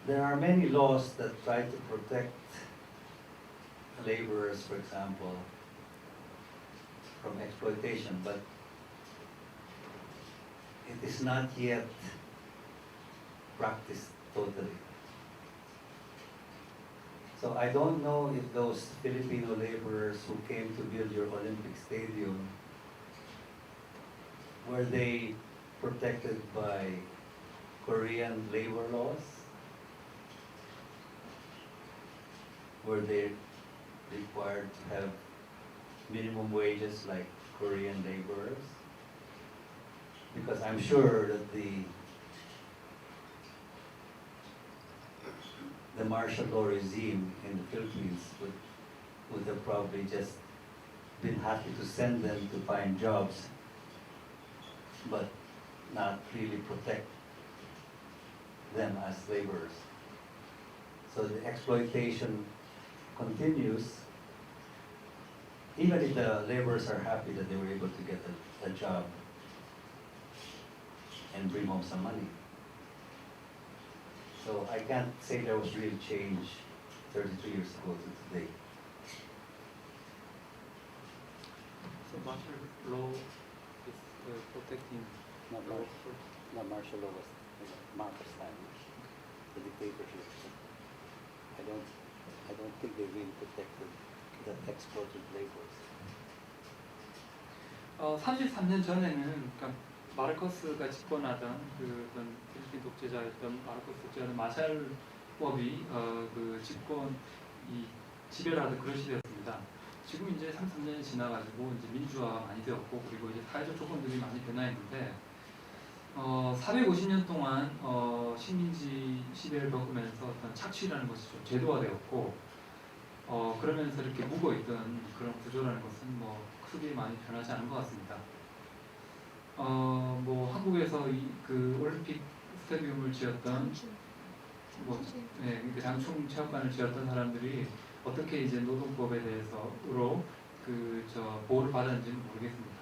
There are many laws that try to protect laborers, for example, from exploitation, but it is not yet practiced totally. So I don't know if those Filipino laborers who came to build your Olympic Stadium, were they protected by Korean labor laws? Were they required to have minimum wages like Korean laborers? Because I'm sure that the martial law regime in the Philippines would have probably just been happy to send them to find jobs, but not really protect them as laborers. So the exploitation continues, even if the laborers are happy that they were able to get a job and bring home some money. So I can't say there was real change 33 years ago to today. So martial law is protecting. Not martial law was Marcos time, the dictatorship. I don't think they really protected the exploited laborers. 33년 전에는 그러니까 마르코스가 집권하던 그런 필리핀 독재자였던 마르코스 독재자는 마샬법이 그 집권 이 지배라도 그런 시대였습니다. 지금 이제 33년이 지나가지고 이제 민주화가 많이 되었고 그리고 이제 사회적 조건들이 많이 변화했는데 450년 동안 식민지 시대를 겪으면서 어떤 착취라는 것이 좀 제도화되었고 그러면서 이렇게 묵어있던 그런 구조라는 것은 뭐 크게 많이 변하지 않은 것 같습니다. 뭐 한국에서 그 올림픽 스타디움을 지었던 그 장충 체육관을 지었던 사람들이 어떻게 이제 노동법에 대해서로 보호를 받았는지는 모르겠습니다.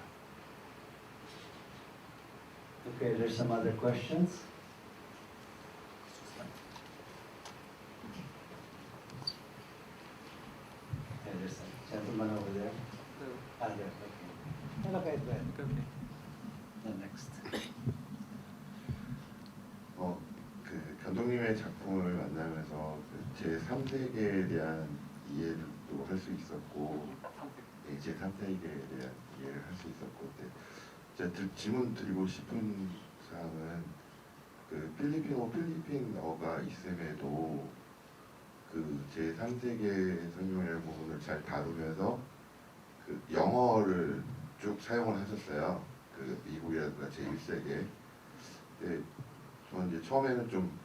Okay, there's some other questions. Okay, there's a gentleman over there. Ah, there. Okay. Okay, go ahead. Okay. The next. 그 감독님의 작품을 만나면서 제 3세계에 대한 이해도 할 수 있었고, 제 3세계에 대한 이해를 할 수 있었고, 제가 질문 드리고 싶은 사항은 그 필리핀어가 있음에도 그 제 3세계 성경의 부분을 잘 다루면서 그 영어를 쭉 사용을 하셨어요. 그 미국이라든가 제1세계. 근데 저는 이제 처음에는 좀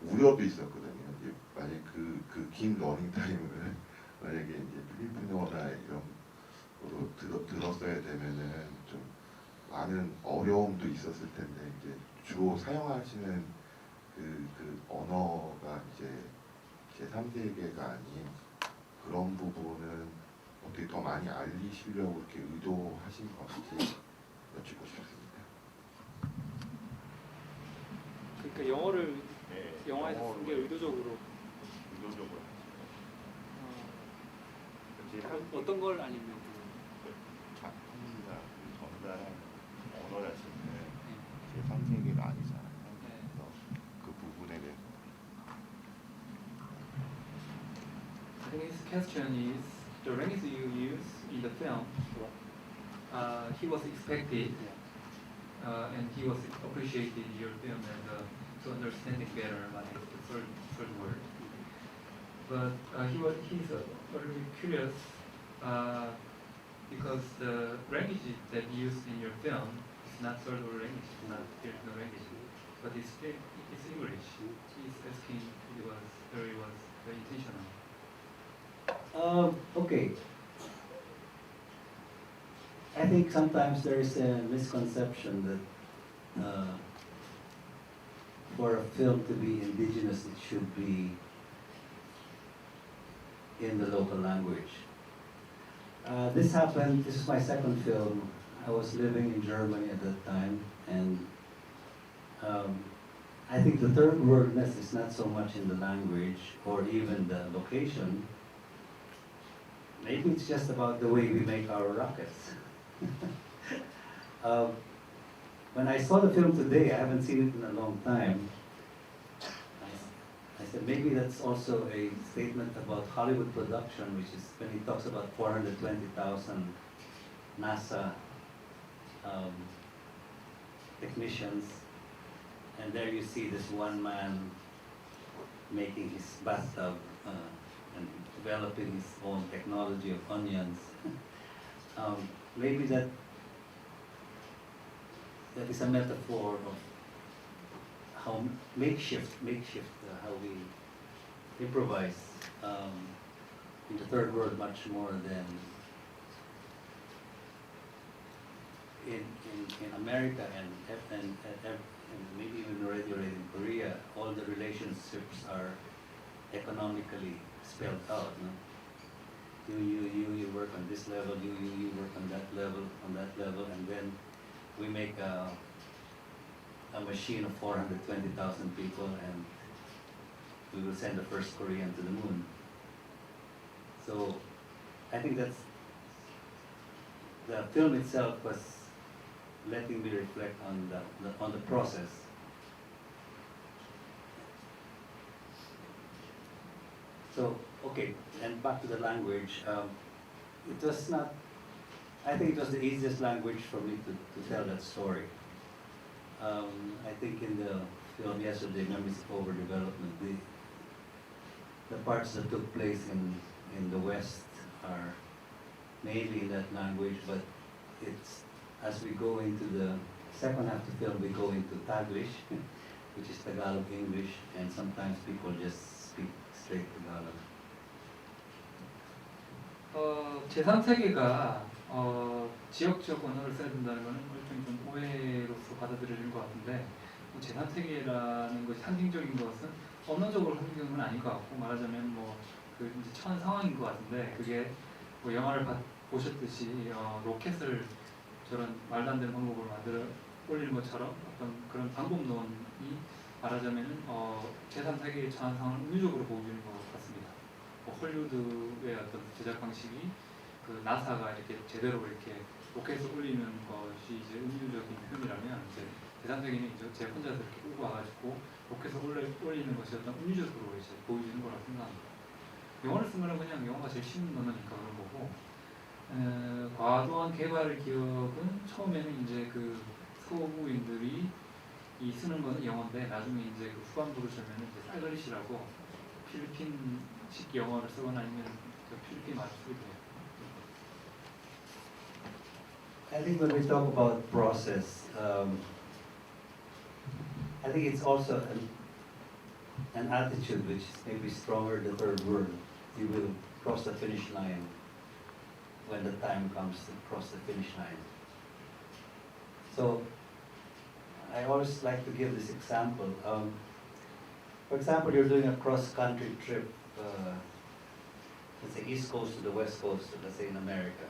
우려도 있었거든요. 이제 만약 그 긴 러닝 타임을 만약에 이제 필리핀어나 이런 거로 들었어야 되면은 좀 많은 어려움도 있었을 텐데 이제 주로 사용하시는 그 그 언어가 이제 제3세계가 아닌 그런 부분은 어떻게 더 많이 알리시려고 이렇게 의도하신 건지 여쭙고 싶습니다. 그러니까 영어를 네, 영화에서 쓴 게 의도적으로 의도적으로 어떤 걸 아니면 작품이나 그 전달한 언어 자체는 제3세계가 아니잖아요. 그래서 그 부분에 대해서 I think his question is the language you use in the film. He was expected, and he was appreciated your film and to understanding better what is the third word. But he's a little bit curious because the language that used in your film is not third world language, it's not Filipino language, but it's English. He's asking if it was very intentional. Okay. I think sometimes there is a misconception that for a film to be indigenous, it should be in the local language. This happened, this is my second film. I was living in Germany at that time, and I think the third wordness is not so much in the language or even the location. Maybe it's just about the way we make our rockets. When I saw the film today, I haven't seen it in a long time. I said maybe that's also a statement about Hollywood production, which is when he talks about 420,000 NASA technicians, and there you see this one man making his bathtub and developing his own technology of onions. Maybe that is a metaphor of how makeshift, how we improvise in the third world much more than in America and maybe even already in Korea. All the relationships are economically spelled out. No? You work on this level, you work on that level, and then we make a machine of 420,000 people, and we will send the first Korean to the moon. So I think that's the film itself was letting me reflect on the process. So okay, and back to the language. It was not. I think it was the easiest language for me to tell that story. I think in the film yesterday, Memories of Overdevelopment, the parts that took place in the West are mainly in that language, but it's as we go into the second half of the film, we go into Taglish, which is Tagalog English, and sometimes people just speak straight Tagalog. 제3세계가 지역적 언어를 써야 된다는 것은 일종의 좀 오해로서 받아들여지는 것 같은데, 제3세계라는 것이 상징적인 것은 언어적으로 상징적인 건 아닐 것 같고, 말하자면 그 이제 처한 상황인 것 같은데, 그게 영화를 보셨듯이 로켓을 저런 말도 안 되는 방법으로 만들어 올리는 것처럼 어떤 그런 방법론이 말하자면은 제3세계의 처한 상황을 은유적으로 보여주는 것 같습니다. 헐리우드의 어떤 제작 방식이 그 나사가 이렇게 제대로 이렇게 로켓을 올리는 것이 이제 은유적인 흠이라면, 이제 제3세계는 이제 제 혼자서 이렇게 끌고 와가지고 로켓을 올리는 것이 어떤 은유적으로 이제 보여지는 거라고 생각합니다. 영어를 쓴 거는 그냥 영어가 제일 쉬운 언어니까 그런 거고, 과도한 개발 기업은 처음에는 이제 그 서구인들이 쓰는 거는 영어인데, 나중에 이제 그 후반부로 보면 이제 쌀그리시라고 필리핀식 영어를 쓰거나 아니면 필리핀 말을 쓰게 돼요. I think when we talk about process, I think it's also an attitude which is maybe stronger the third word. You will cross the finish line when the time comes to cross the finish line. So I always like to give this example. For example, you're doing a cross-country trip, let's say East Coast to the West Coast, let's say in America.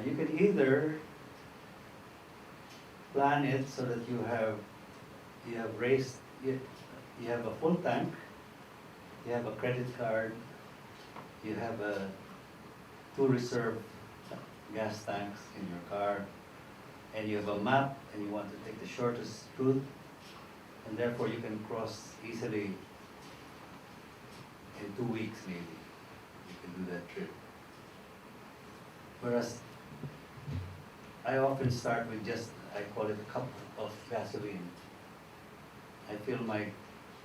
You can either plan it so that you have a full tank, you have a credit card, you have two reserve gas tanks in your car, and you have a map and you want to take the shortest route, and therefore you can cross easily in 2 weeks maybe. You can do that trip. Whereas I often start with just, I call it a cup of gasoline. I fill my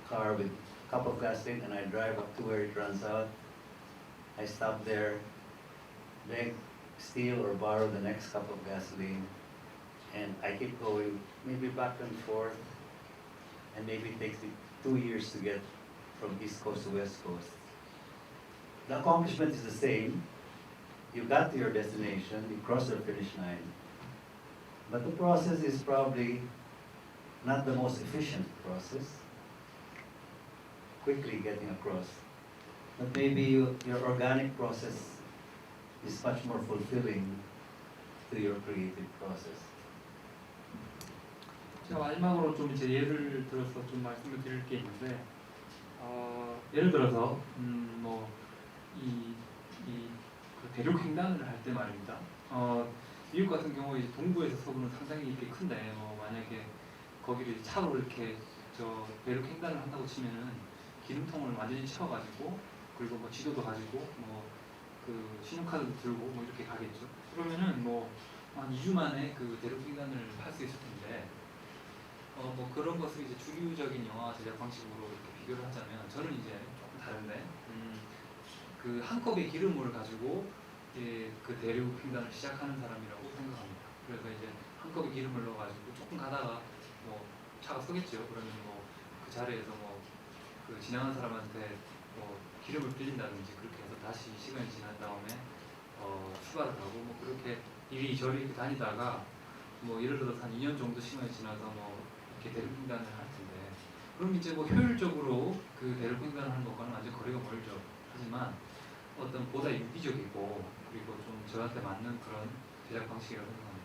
car with a cup of gasoline and I drive up to where it runs out. I stop there, beg, steal or borrow the next cup of gasoline, and I keep going, maybe back and forth, and maybe it takes me 2 years to get from East Coast to West Coast. The accomplishment is the same. You got to your destination, you crossed the finish line, but the process is probably not the most efficient process, quickly getting across. But maybe your organic process is much more fulfilling to your creative process. 제가 마지막으로 좀 이제 예를 들어서 좀 말씀을 드릴 게 있는데, 예를 들어서 그 대륙 횡단을 할 때 말입니다. 미국 같은 경우에 이제 동부에서 서부는 상당히 이렇게 큰데, 만약에 거기를 차로 이렇게 대륙 횡단을 한다고 치면은 기름통을 완전히 채워가지고, 그리고 뭐 지도도 가지고 그 신용카드도 들고 이렇게 가겠죠. 그러면은 한 2주 만에 그 대륙 횡단을 할 수 있을 텐데, 그런 것을 이제 주류적인 영화 제작 방식으로 이렇게 비교를 하자면 저는 이제 조금 다른데, 그 한 컵의 기름을 가지고 그 대륙 횡단을 시작하는 사람이라고 생각합니다. 그래서 이제 한 컵의 기름을 넣어가지고 조금 가다가 차가 서겠죠. 그러면 그 자리에서 그 지나가는 사람한테 기름을 빌린다든지 그렇게 해서 다시 시간이 지난 다음에 출발을 하고 그렇게 이리저리 이렇게 다니다가 예를 들어서 한 2년 정도 시간이 지나서 이렇게 대륙 횡단을 할 텐데, 그럼 이제 효율적으로 그 대륙 횡단을 하는 것과는 완전 거리가 멀죠. 하지만 어떤 보다 유기적이고 그리고 좀 저한테 맞는 그런 제작 방식이라고 생각합니다.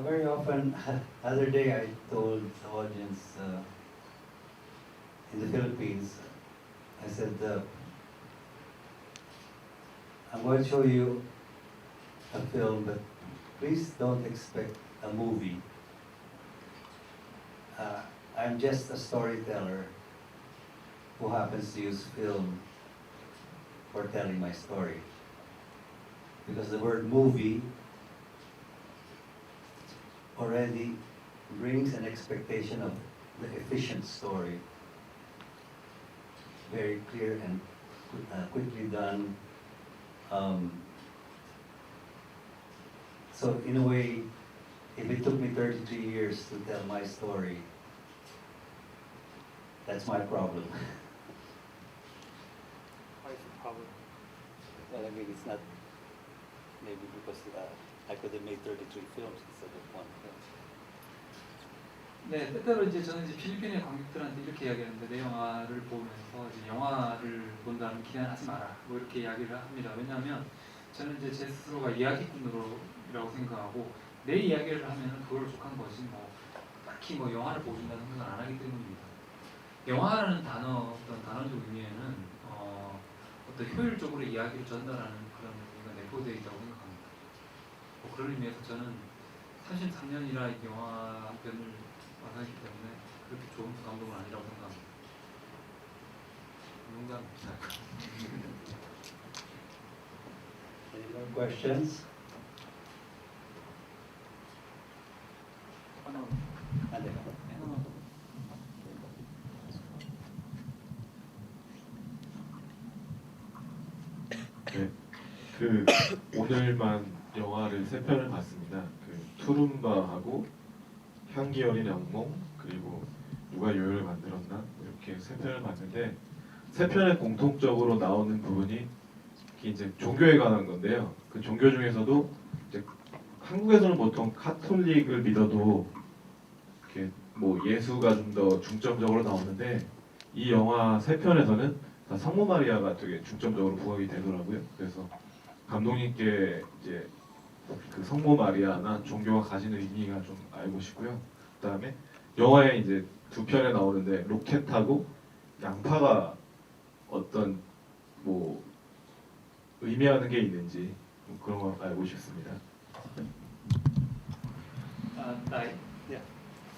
Very often, other day I told the audience in the Philippines, I said, I'm going to show you a film, but please don't expect a movie. I'm just a storyteller who happens to use film for telling my story. Because the word movie already brings an expectation of the efficient story. Very clear and quickly done. So in a way, if it took me 33 years to tell my story, that's my problem. What's the problem? Well, I mean, it's not maybe because I could have made 33 films instead of one film. 네, 때때로 이제 저는 이제 필리핀의 관객들한테 이렇게 이야기하는데, 내 영화를 보면서 이제 영화를 본다는 기대하지 마라, 이렇게 이야기를 합니다. 왜냐하면 저는 이제 제 스스로가 이야기꾼으로라고 생각하고, 내 이야기를 하면은 그걸 족한 거지 딱히 영화를 보여준다는 생각을 안 하기 때문입니다. 영화라는 어떤 단어적 의미에는 어떤 효율적으로 이야기를 전달하는 그런 의미가 내포되어 있다고 생각합니다. 그런 의미에서 저는 33년이라 영화 한 편을 완성했기 때문에 그렇게 좋은 감독은 아니라고 생각합니다. 농담입니다. Any more questions? 네, 오늘만 영화를 3편을 봤습니다. 투룸바하고 향기 어린 악몽, 그리고 누가 요요를 만들었나, 이렇게 3편을 봤는데 3편에 공통적으로 나오는 부분이 이제 종교에 관한 건데요. 그 종교 중에서도 이제 한국에서는 보통 카톨릭을 믿어도 이렇게 뭐 예수가 좀 더 중점적으로 나오는데 이 영화 세 편에서는 다 성모 마리아가 되게 중점적으로 부각이 되더라고요. 그래서 감독님께 이제 그 성모 마리아나 종교가 가지는 의미가 좀 알고 싶고요. 그다음에 영화에 이제 두 편에 나오는데 로켓하고 양파가 어떤 뭐 의미하는 게 있는지 뭐 그런 거 알고 싶습니다. Yeah.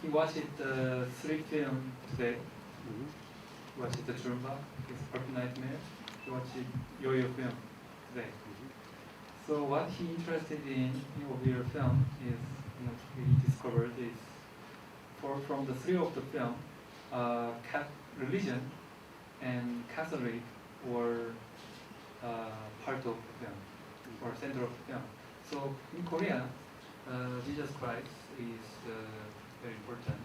You watched the three film today. You watched the Trumba, it's Purple Nightmare. You watched Yo-Yo film today. So what he interested in of your film is, he discovered is, from the three of the film, religion and Catholic were part of the film, or center of the film. So in Korea, Jesus Christ is very important,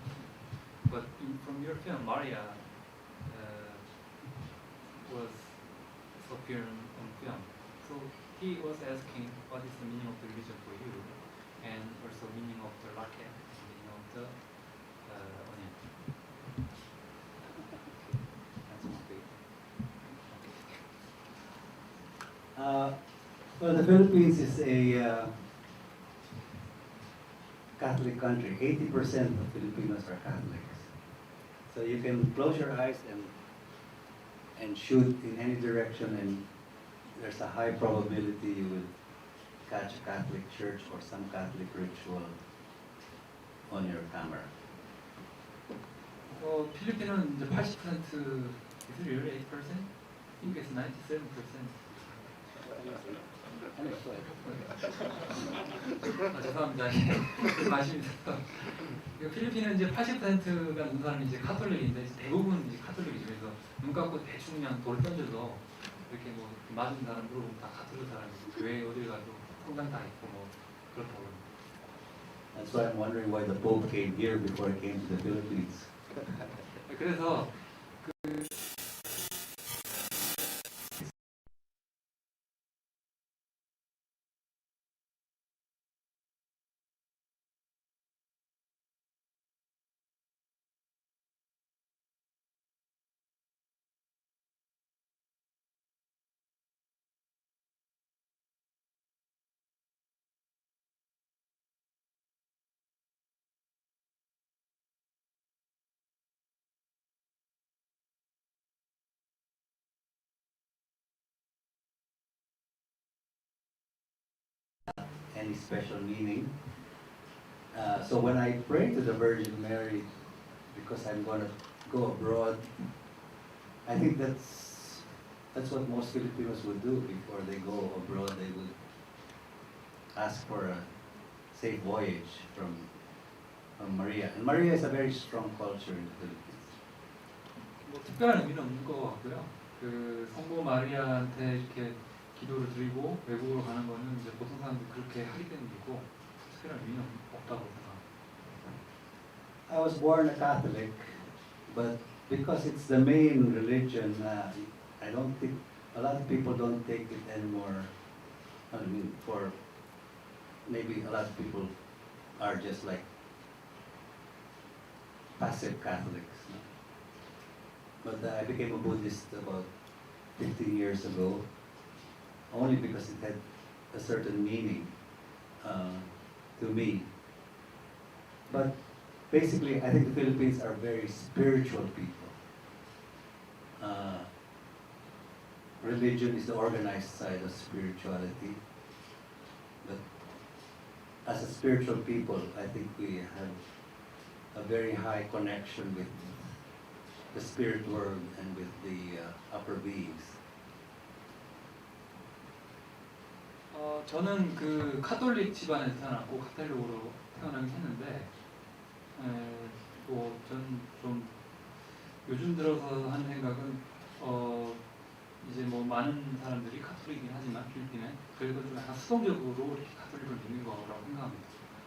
but from your film, Maria was appearing on film. So he was asking what is the meaning of the religion for you, and also meaning of the rocket, meaning of the onion. Well, the Philippines is a Catholic country. 80% of Filipinos are Catholics. So you can close your eyes and shoot in any direction, and there's a high probability you will catch a Catholic church or some Catholic ritual on your camera. 필리핀은 이제 80% is it really 8%? I think it's 97%. 죄송합니다. 말씀드려서 필리핀은 이제 80%가 넘는 사람이 이제 카톨릭인데 이제 대부분 이제 카톨릭이죠. 그래서 눈 감고 대충 그냥 돌 던져서 이렇게 뭐 맞은 사람 물어보면 다 카톨릭 사람이고 교회 어딜 가도 성당 다 있고 뭐 그렇다고. That's why I'm wondering why the Pope came here before he came to the Philippines. 그래서 Any special meaning. So when I pray to the Virgin Mary, because I'm going to go abroad, I think that's what most Filipinos would do before they go abroad. They would ask for a safe voyage from Maria. And Maria is a very strong culture in the Philippines. 뭐 특별한 의미는 없는 것 같고요. 그 성모 마리아한테 이렇게 기도를 드리고 외국으로 가는 거는 이제 보통 사람들이 그렇게 하기 때문이고 특별한 의미는 없다고 생각합니다. I was born a Catholic, but because it's the main religion, I don't think a lot of people don't take it anymore. I mean, for maybe a lot of people are just like passive Catholics. But I became a Buddhist about 15 years ago, only because it had a certain meaning to me. But basically, I think the Philippines are very spiritual people. Religion is the organized side of spirituality. But as a spiritual people, I think we have a very high connection with the spirit world and with the upper beings. 저는 그 카톨릭 집안에서 태어났고 카톨릭으로 태어나긴 했는데, 뭐 저는 좀 요즘 들어서 하는 생각은 이제 뭐 많은 사람들이 카톨릭이긴 하지만 필리핀에 그래도 좀 약간 수동적으로 이렇게 카톨릭을 믿는 거라고 생각합니다.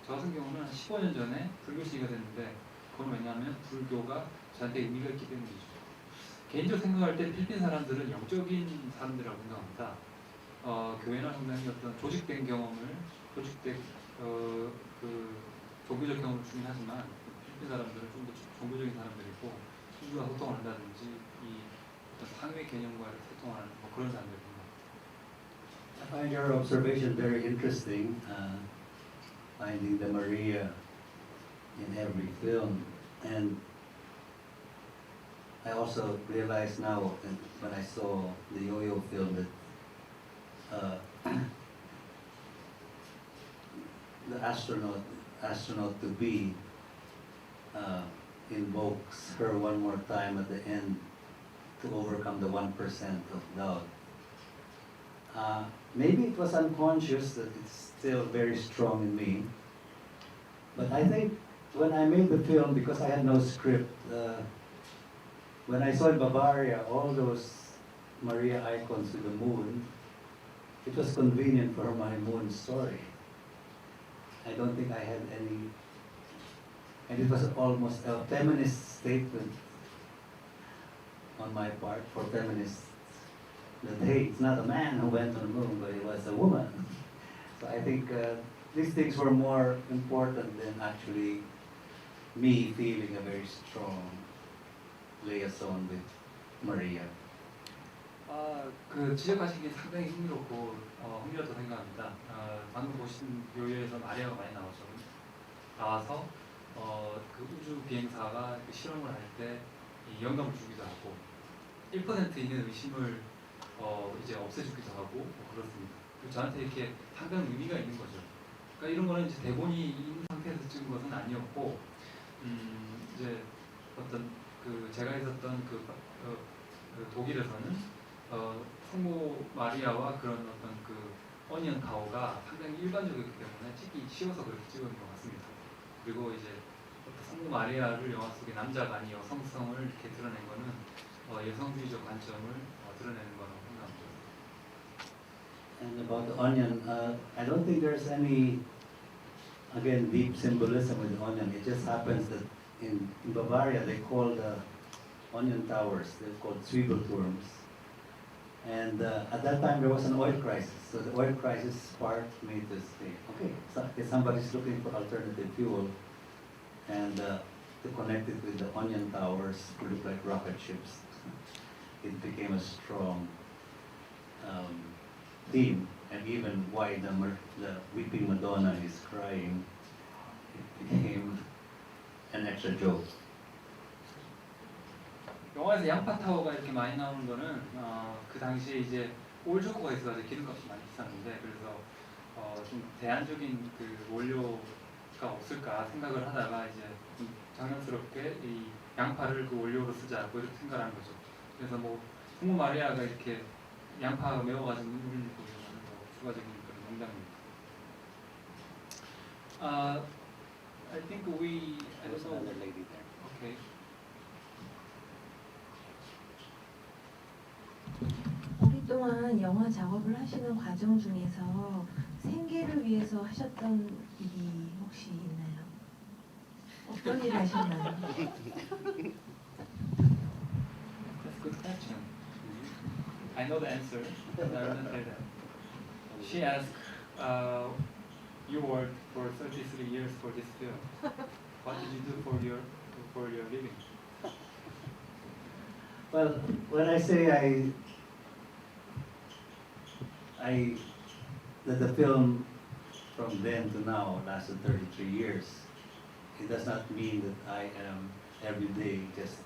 저 같은 경우는 한 15년 전에 불교시가 됐는데, 그건 왜냐하면 불교가 저한테 의미가 있기 때문이죠. 개인적으로 생각할 때 필리핀 사람들은 영적인 사람들이라고 생각합니다. 교회나 성당이 어떤 조직된 경험을, 그 종교적 경험을 주긴 하지만 필리핀 사람들은 좀 더 종교적인 사람들이고 우주와 소통을 한다든지 이 어떤 상회 개념과 이렇게 소통하는 뭐 그런 사람들인 것 같아요. I find your observation very interesting, finding the Maria in every film. And I also realize now when I saw the Yo-Yo film that the astronaut to be invokes her one more time at the end to overcome the 1% of doubt. Maybe it was unconscious that it's still very strong in me. But I think when I made the film, because I had no script, when I saw in Bavaria all those Maria icons with the moon, it was convenient for my moon story. I don't think I had any, and it was almost a feminist statement on my part for feminists that hey, it's not a man who went on the moon, but it was a woman. So I think these things were more important than actually me feeling a very strong liaison with Maria. 그 지적하신 게 상당히 흥미롭고 흥미롭다고 생각합니다. 방금 보신 요요에서 마리아가 많이 나와서 그 우주 비행사가 그 실험을 할 때 영감을 주기도 하고 1% 있는 의심을 이제 없애주기도 하고 그렇습니다. 그리고 저한테 이렇게 상당한 의미가 있는 거죠. 그러니까 이런 거는 이제 대본이 있는 상태에서 찍은 것은 아니었고 이제 어떤 그 제가 있었던 그 독일에서는 성모 마리아와 그런 어떤 그 어니언 타워가 상당히 일반적이기 때문에 찍기 쉬워서 그렇게 찍은 것 같습니다. 그리고 이제 성모 마리아를 영화 속에 남자가 아닌 여성성을 이렇게 드러낸 거는 여성주의적 관점을 드러내는 거라고 생각합니다. And about the onion, I don't think there's any, again, deep symbolism with the onion. It just happens that in Bavaria they call the onion towers, they're called Zwiebelturms. And at that time there was an oil crisis, so the oil crisis sparked me to say, okay, so if somebody's looking for alternative fuel, and to connect it with the onion towers to look like rocket ships, it became a strong theme. And even why the weeping Madonna is crying, it became an extra joke. 영화에서 양파 타워가 이렇게 많이 나오는 거는 그 당시에 이제 올 조커가 있어서 기름값이 많이 비쌌는데 그래서 좀 대안적인 그 원료가 없을까 생각을 하다가 이제 좀 장난스럽게 이 양파를 그 원료로 쓰자 뭐 이렇게 생각한 거죠. 그래서 뭐 성모 마리아가 이렇게 양파가 매워가지고 눈물 흘리고 이러는 뭐 추가적인 그런 농담입니다. I think I don't know. lady there. Okay. 오랫동안 영화 작업을 하시는 과정 중에서 생계를 위해서 하셨던 일이 혹시 있나요? 어떤 일 하셨나요? That's a good question. I know the answer, but I will not tell that. She asked, you worked for 33 years for this film. What did you do for your living? Well, when I say that the film from then to now lasted 33 years, it does not mean that I am every day just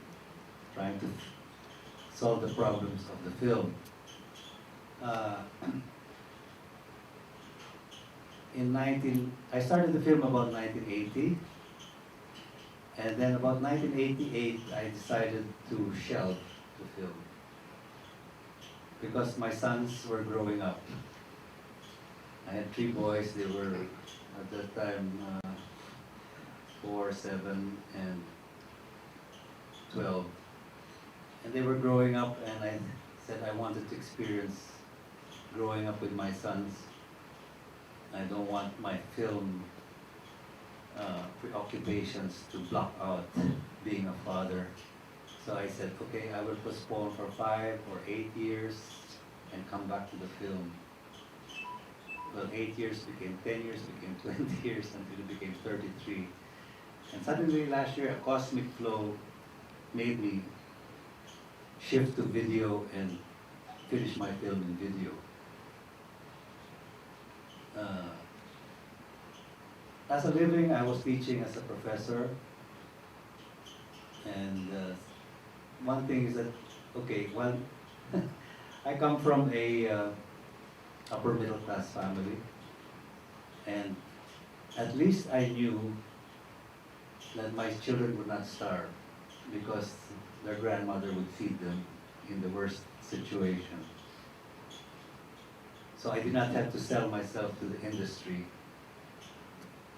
trying to solve the problems of the film. I started the film about 1980, and then about 1988 I decided to shelve the film because my sons were growing up. I had 3 boys. They were at that time 4, 7, and 12, and they were growing up, and I said I wanted to experience growing up with my sons. I don't want my film preoccupations to block out being a father. So I said, okay, I will postpone for 5 or 8 years and come back to the film. Well, 8 years became 10 years, became 20 years, until it became 33. And suddenly last year, a cosmic flow made me shift to video and finish my film in video. As a living, I was teaching as a professor, and one thing is that, okay, well, I come from a upper middle class family, and at least I knew that my children would not starve because their grandmother would feed them in the worst situation. So I did not have to sell myself to the industry.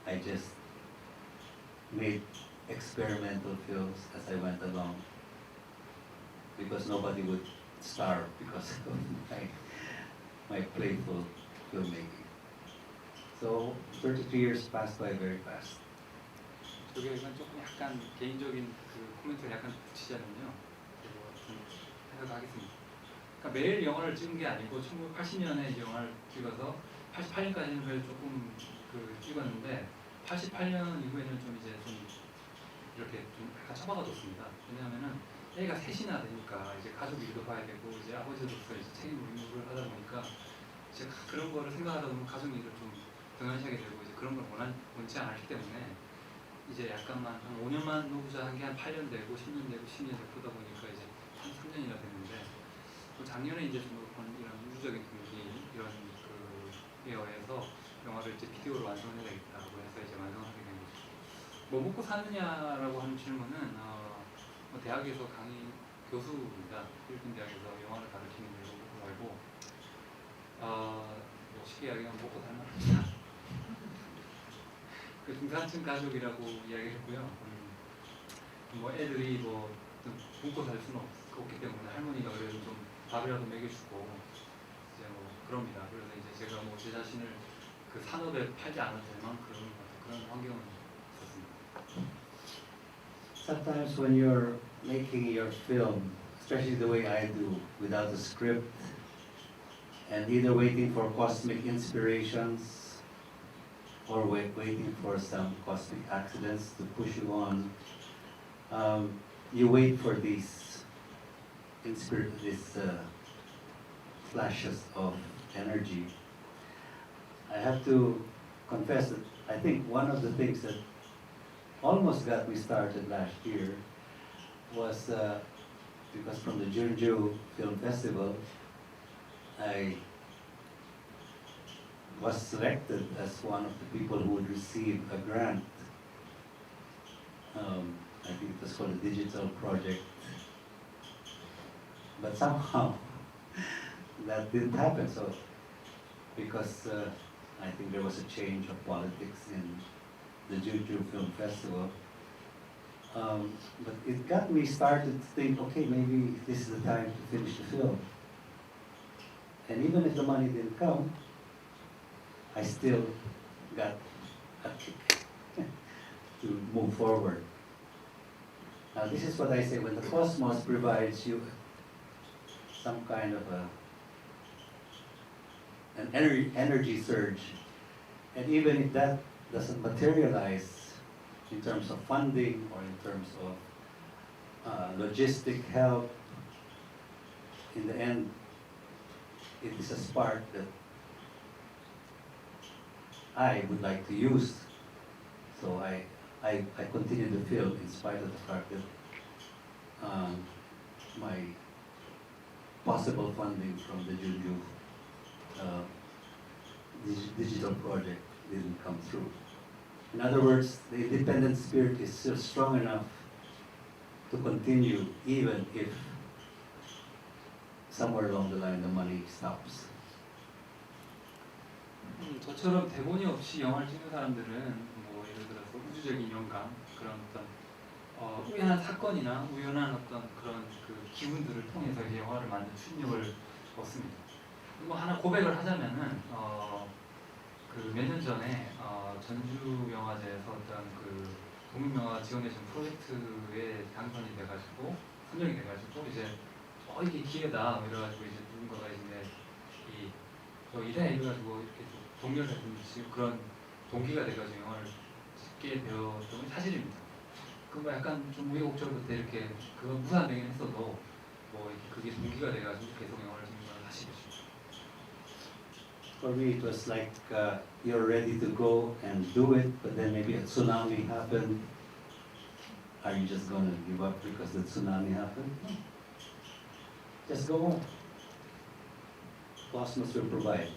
I just made experimental films as I went along because nobody would starve because of my playful filmmaking. So 33 years passed by very fast. 여기는 조금 약간 개인적인 그 코멘트를 약간 붙이자면요. 해석하겠습니다. 그러니까 매일 영화를 찍은 게 아니고 1980년에 영화를 찍어서 88년까지는 그래도 조금 그 찍었는데 88년 이후에는 좀 이제 좀 이렇게 좀 약간 처박아뒀습니다. 왜냐하면은 애가 셋이나 되니까 이제 가족 일도 봐야 되고 이제 아버지로서 이제 책임 의무를 하다 보니까 이제 그런 거를 생각하다 보면 가족 일을 좀 등한시하게 되고 이제 그런 걸 원치 않기 때문에 이제 약간만 한 5년만 노후자 한 게 한 8년 되고 10년 되고 10년 되고 그러다 보니까 이제 한 3년이나 됐는데 작년에 이제 좀 이런 우주적인 동기 이런 그에 의해서 영화를 이제 비디오로 완성해야 되겠다고 해서 이제 완성하게 된 거죠. 뭐 먹고 사느냐라고 하는 질문은 뭐 대학에서 강의 교수입니다. 필리핀 대학에서 영화를 가르치는 일로 알고 쉽게 이야기하면 먹고 살만합니다. 그 중산층 가족이라고 이야기했고요. 뭐 애들이 뭐 굶고 살 수는 없기 때문에 할머니가 그래도 좀 밥이라도 먹여주고 이제 뭐 그럽니다. 그래서 이제 제가 뭐 제 자신을 그 산업에 팔지 않아도 될 만큼 그런 환경은 있었습니다. Sometimes when you're making your film, especially the way I do, without a script, and either waiting for cosmic inspirations or waiting for some cosmic accidents to push you on, you wait for these flashes of energy. I have to confess that I think one of the things that almost got me started last year was because from the Jeonju Film Festival, I was selected as one of the people who would receive a grant. I think it was called a digital project. But somehow that didn't happen. So because I think there was a change of politics in the Jeonju Film Festival. But it got me started to think, okay, maybe this is the time to finish the film. And even if the money didn't come, I still got a kick to move forward. Now this is what I say, when the cosmos provides you some kind of an energy surge, and even if that doesn't materialize in terms of funding or in terms of logistic help, in the end, it is a spark that I would like to use. So I continue to film in spite of the fact that my possible funding from the Jeonju digital project didn't come through. In other words, the independent spirit is still strong enough to continue even if somewhere along the line the money stops. 저처럼 대본이 없이 영화를 찍는 사람들은 뭐 예를 들어서 우주적인 영감, 그런 어떤 우연한 사건이나 우연한 어떤 그런 그 기운들을 통해서 이제 영화를 만든 추진력을 얻습니다. 뭐 하나 고백을 하자면은 그 몇 년 전에 전주 영화제에서 어떤 그 국민영화 지원해준 프로젝트에 당선이 돼가지고 선정이 돼가지고 이제 이게 기회다 이래가지고 이제 누군가가 이제 이래 이래가지고 이렇게 좀 동료를 해주는 그런 동기가 돼가지고 영화를 찍게 되었던 게 사실입니다. 뭐 약간 좀 우여곡절로 그때 이렇게 그거 무산되긴 했어도 뭐 이렇게 그게 동기가 돼가지고 계속 영화를 찍는 걸 다시 보시죠. For me, it was like you're ready to go and do it, but then maybe a tsunami happened. Are you just going to give up because the tsunami happened? Just go on. Cosmos will provide.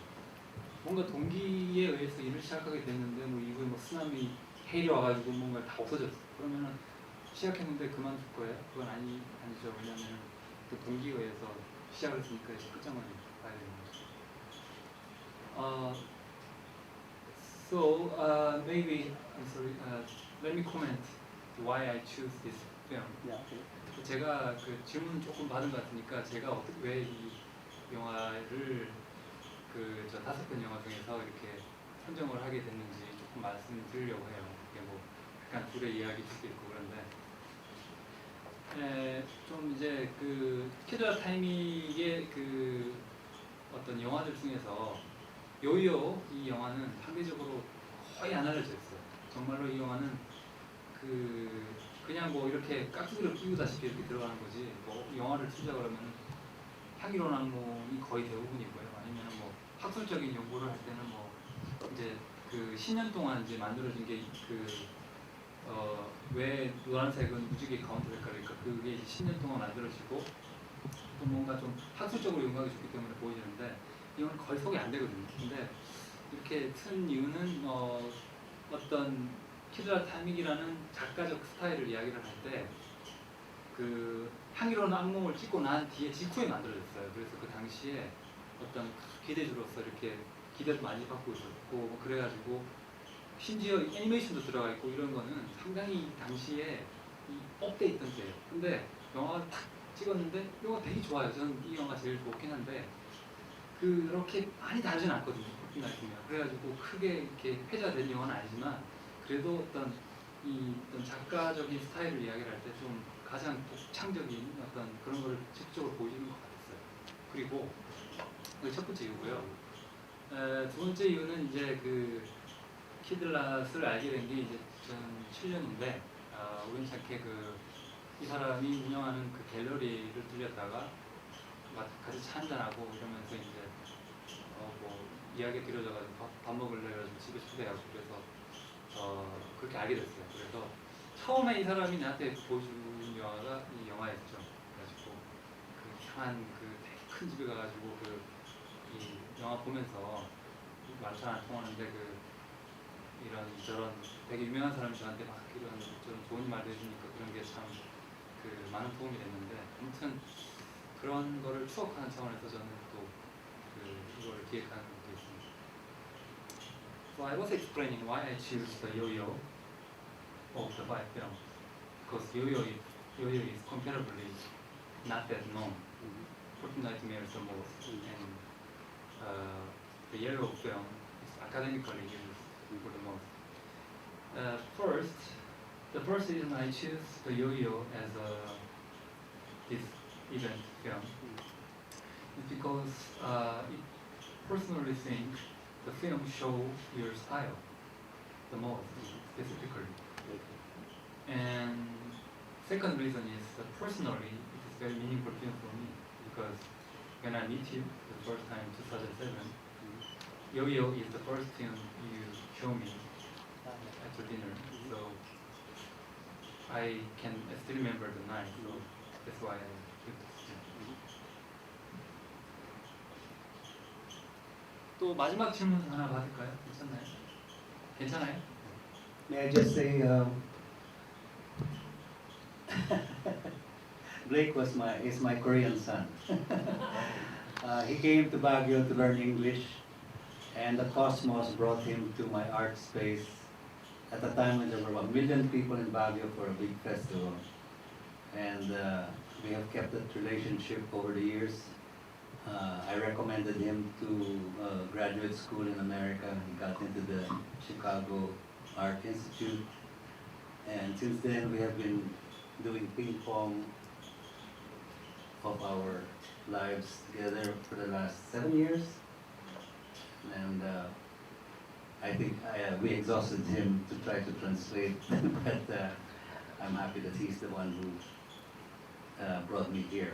뭔가 동기에 의해서 일을 시작하게 됐는데 뭐 이후에 뭐 쓰나미 해일이 와가지고 뭔가 다 없어졌어. 그러면은 시작했는데 그만둘 거예요? 그건 아니죠. 왜냐하면 그 동기에 의해서 시작을 했으니까 이제 끝장을 봐야 되는 거죠. So maybe I'm sorry. Let me comment why I choose this film. Yeah. 제가 그 질문 조금 받은 것 같으니까 제가 왜 이 영화를 그 저 5편 영화 중에서 이렇게 선정을 하게 됐는지 조금 말씀드리려고 해요. 이게 뭐 약간 둘의 이야기일 수도 있고 그런데 좀 이제 그 키들랏 타히믹의 그 어떤 영화들 중에서 요요 이 영화는 상대적으로 거의 안 알려져 있어요. 정말로 이 영화는 그냥 뭐 이렇게 깍두기를 끼우다시피 이렇게 들어가는 거지. 뭐 영화를 쓰자 그러면 향기로운 악몽이 거의 대부분이고요. 아니면 뭐 학술적인 연구를 할 때는 뭐 이제 그 10년 동안 이제 만들어진 게 왜 노란색은 무지개 가운데 색깔일까? 그게 10년 동안 만들어지고 또 뭔가 좀 학술적으로 윤곽이 좋기 때문에 보여지는데 이건 거의 소개 안 되거든요. 근데 이렇게 튼 이유는 어떤 키들랏 타히믹이라는 작가적 스타일을 이야기를 할 때 그 향기로운 악몽을 찍고 난 뒤에 직후에 만들어졌어요. 그래서 그 당시에 어떤 기대주로서 이렇게 기대를 많이 받고 있었고 뭐 그래가지고 심지어 애니메이션도 들어가 있고 이런 거는 상당히 당시에 업돼 있던 때예요. 근데 영화가 탁 찍었는데 영화 되게 좋아요. 저는 이 영화 제일 좋긴 한데 그렇게 많이 다르진 않거든요. 그래가지고 크게 이렇게 회자된 영화는 아니지만 그래도 어떤 작가적인 스타일을 이야기를 할 때 좀 가장 독창적인 어떤 그런 거를 직접적으로 보여주는 것 같았어요. 그리고 그게 첫 번째 이유고요. 두 번째 이유는 이제 그 키들랏을 알게 된 게 이제 2007년인데 우연찮게 이 사람이 운영하는 그 갤러리를 들렸다가 같이 차 한잔하고 이러면서 이제 뭐 이야기가 길어져가지고 밥 먹으려 해가지고 집에 초대하고 그래서 그렇게 알게 됐어요. 그래서 처음에 이 사람이 나한테 보여준 영화가 이 영화였죠. 그래가지고 되게 큰 집에 가가지고 이 영화 보면서 말도 잘 안 통하는데 이런저런 되게 유명한 사람이 저한테 막 이런저런 좋은 말도 해주니까 그런 게 참 많은 도움이 됐는데 아무튼 그런 거를 추억하는 차원에서 저는 또 이걸 기획하는 것도 있습니다. So I was explaining why I choose the yo-yo of the 5 films because yo-yo is comparably not that known. 14 Nightmares the most, and the yellow film is academically used for the most. The first reason I choose the yo-yo as this event film is because it personally think the film show your style the most specifically. And second reason is that personally it is very meaningful film for me because when I meet you the first time 2007, Yo-Yo is the first film you show me at your dinner. So I can still remember the night. So that's why I picked this film. 또 마지막 질문 하나 받을까요? 괜찮나요? 괜찮아요? May I just say, Blake is my Korean son. He came to Baguio to learn English, and the Cosmos brought him to my art space at a time when there were 1 million people in Baguio for a big festival. And we have kept that relationship over the years. I recommended him to graduate school in America. He got into the Chicago Art Institute. And since then we have been doing ping pong of our lives together for the last 7 years. And I think we exhausted him to try to translate, but I'm happy that he's the one who brought me here.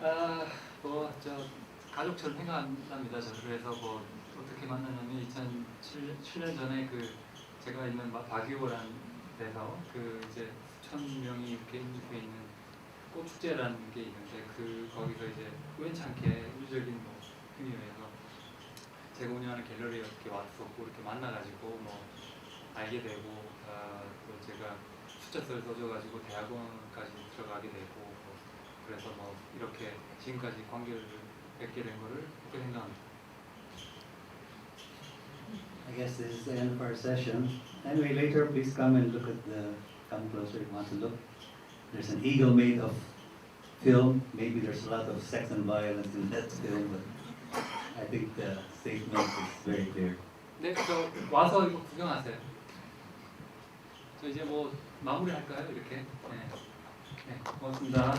저 가족처럼 생각합니다. 저 그래서 뭐 어떻게 만나냐면 2007년 전에 그 제가 있는 바기오라는 데서 그 이제 수천 명이 이렇게 인집해 있는 꽃 축제라는 게 있는데 그 거기서 이제 우연찮게 우주적인 뭐 힘에 의해서 제가 운영하는 갤러리에 이렇게 왔었고 이렇게 만나가지고 뭐 알게 되고 또 제가 숫자서를 써줘가지고 대학원까지 들어가게 되고 그래서 뭐 이렇게 지금까지 관계를 맺게 된 거를 그렇게 생각합니다. I guess this is the end of our session. Anyway, later please come and look at the, come closer if you want to look. There's an eagle made of film. Maybe there's a lot of sex and violence in that film, but I think the statement is very clear. 네, 저 와서 이거 구경하세요. 저 이제 뭐 마무리할까요? 이렇게. 네, 고맙습니다.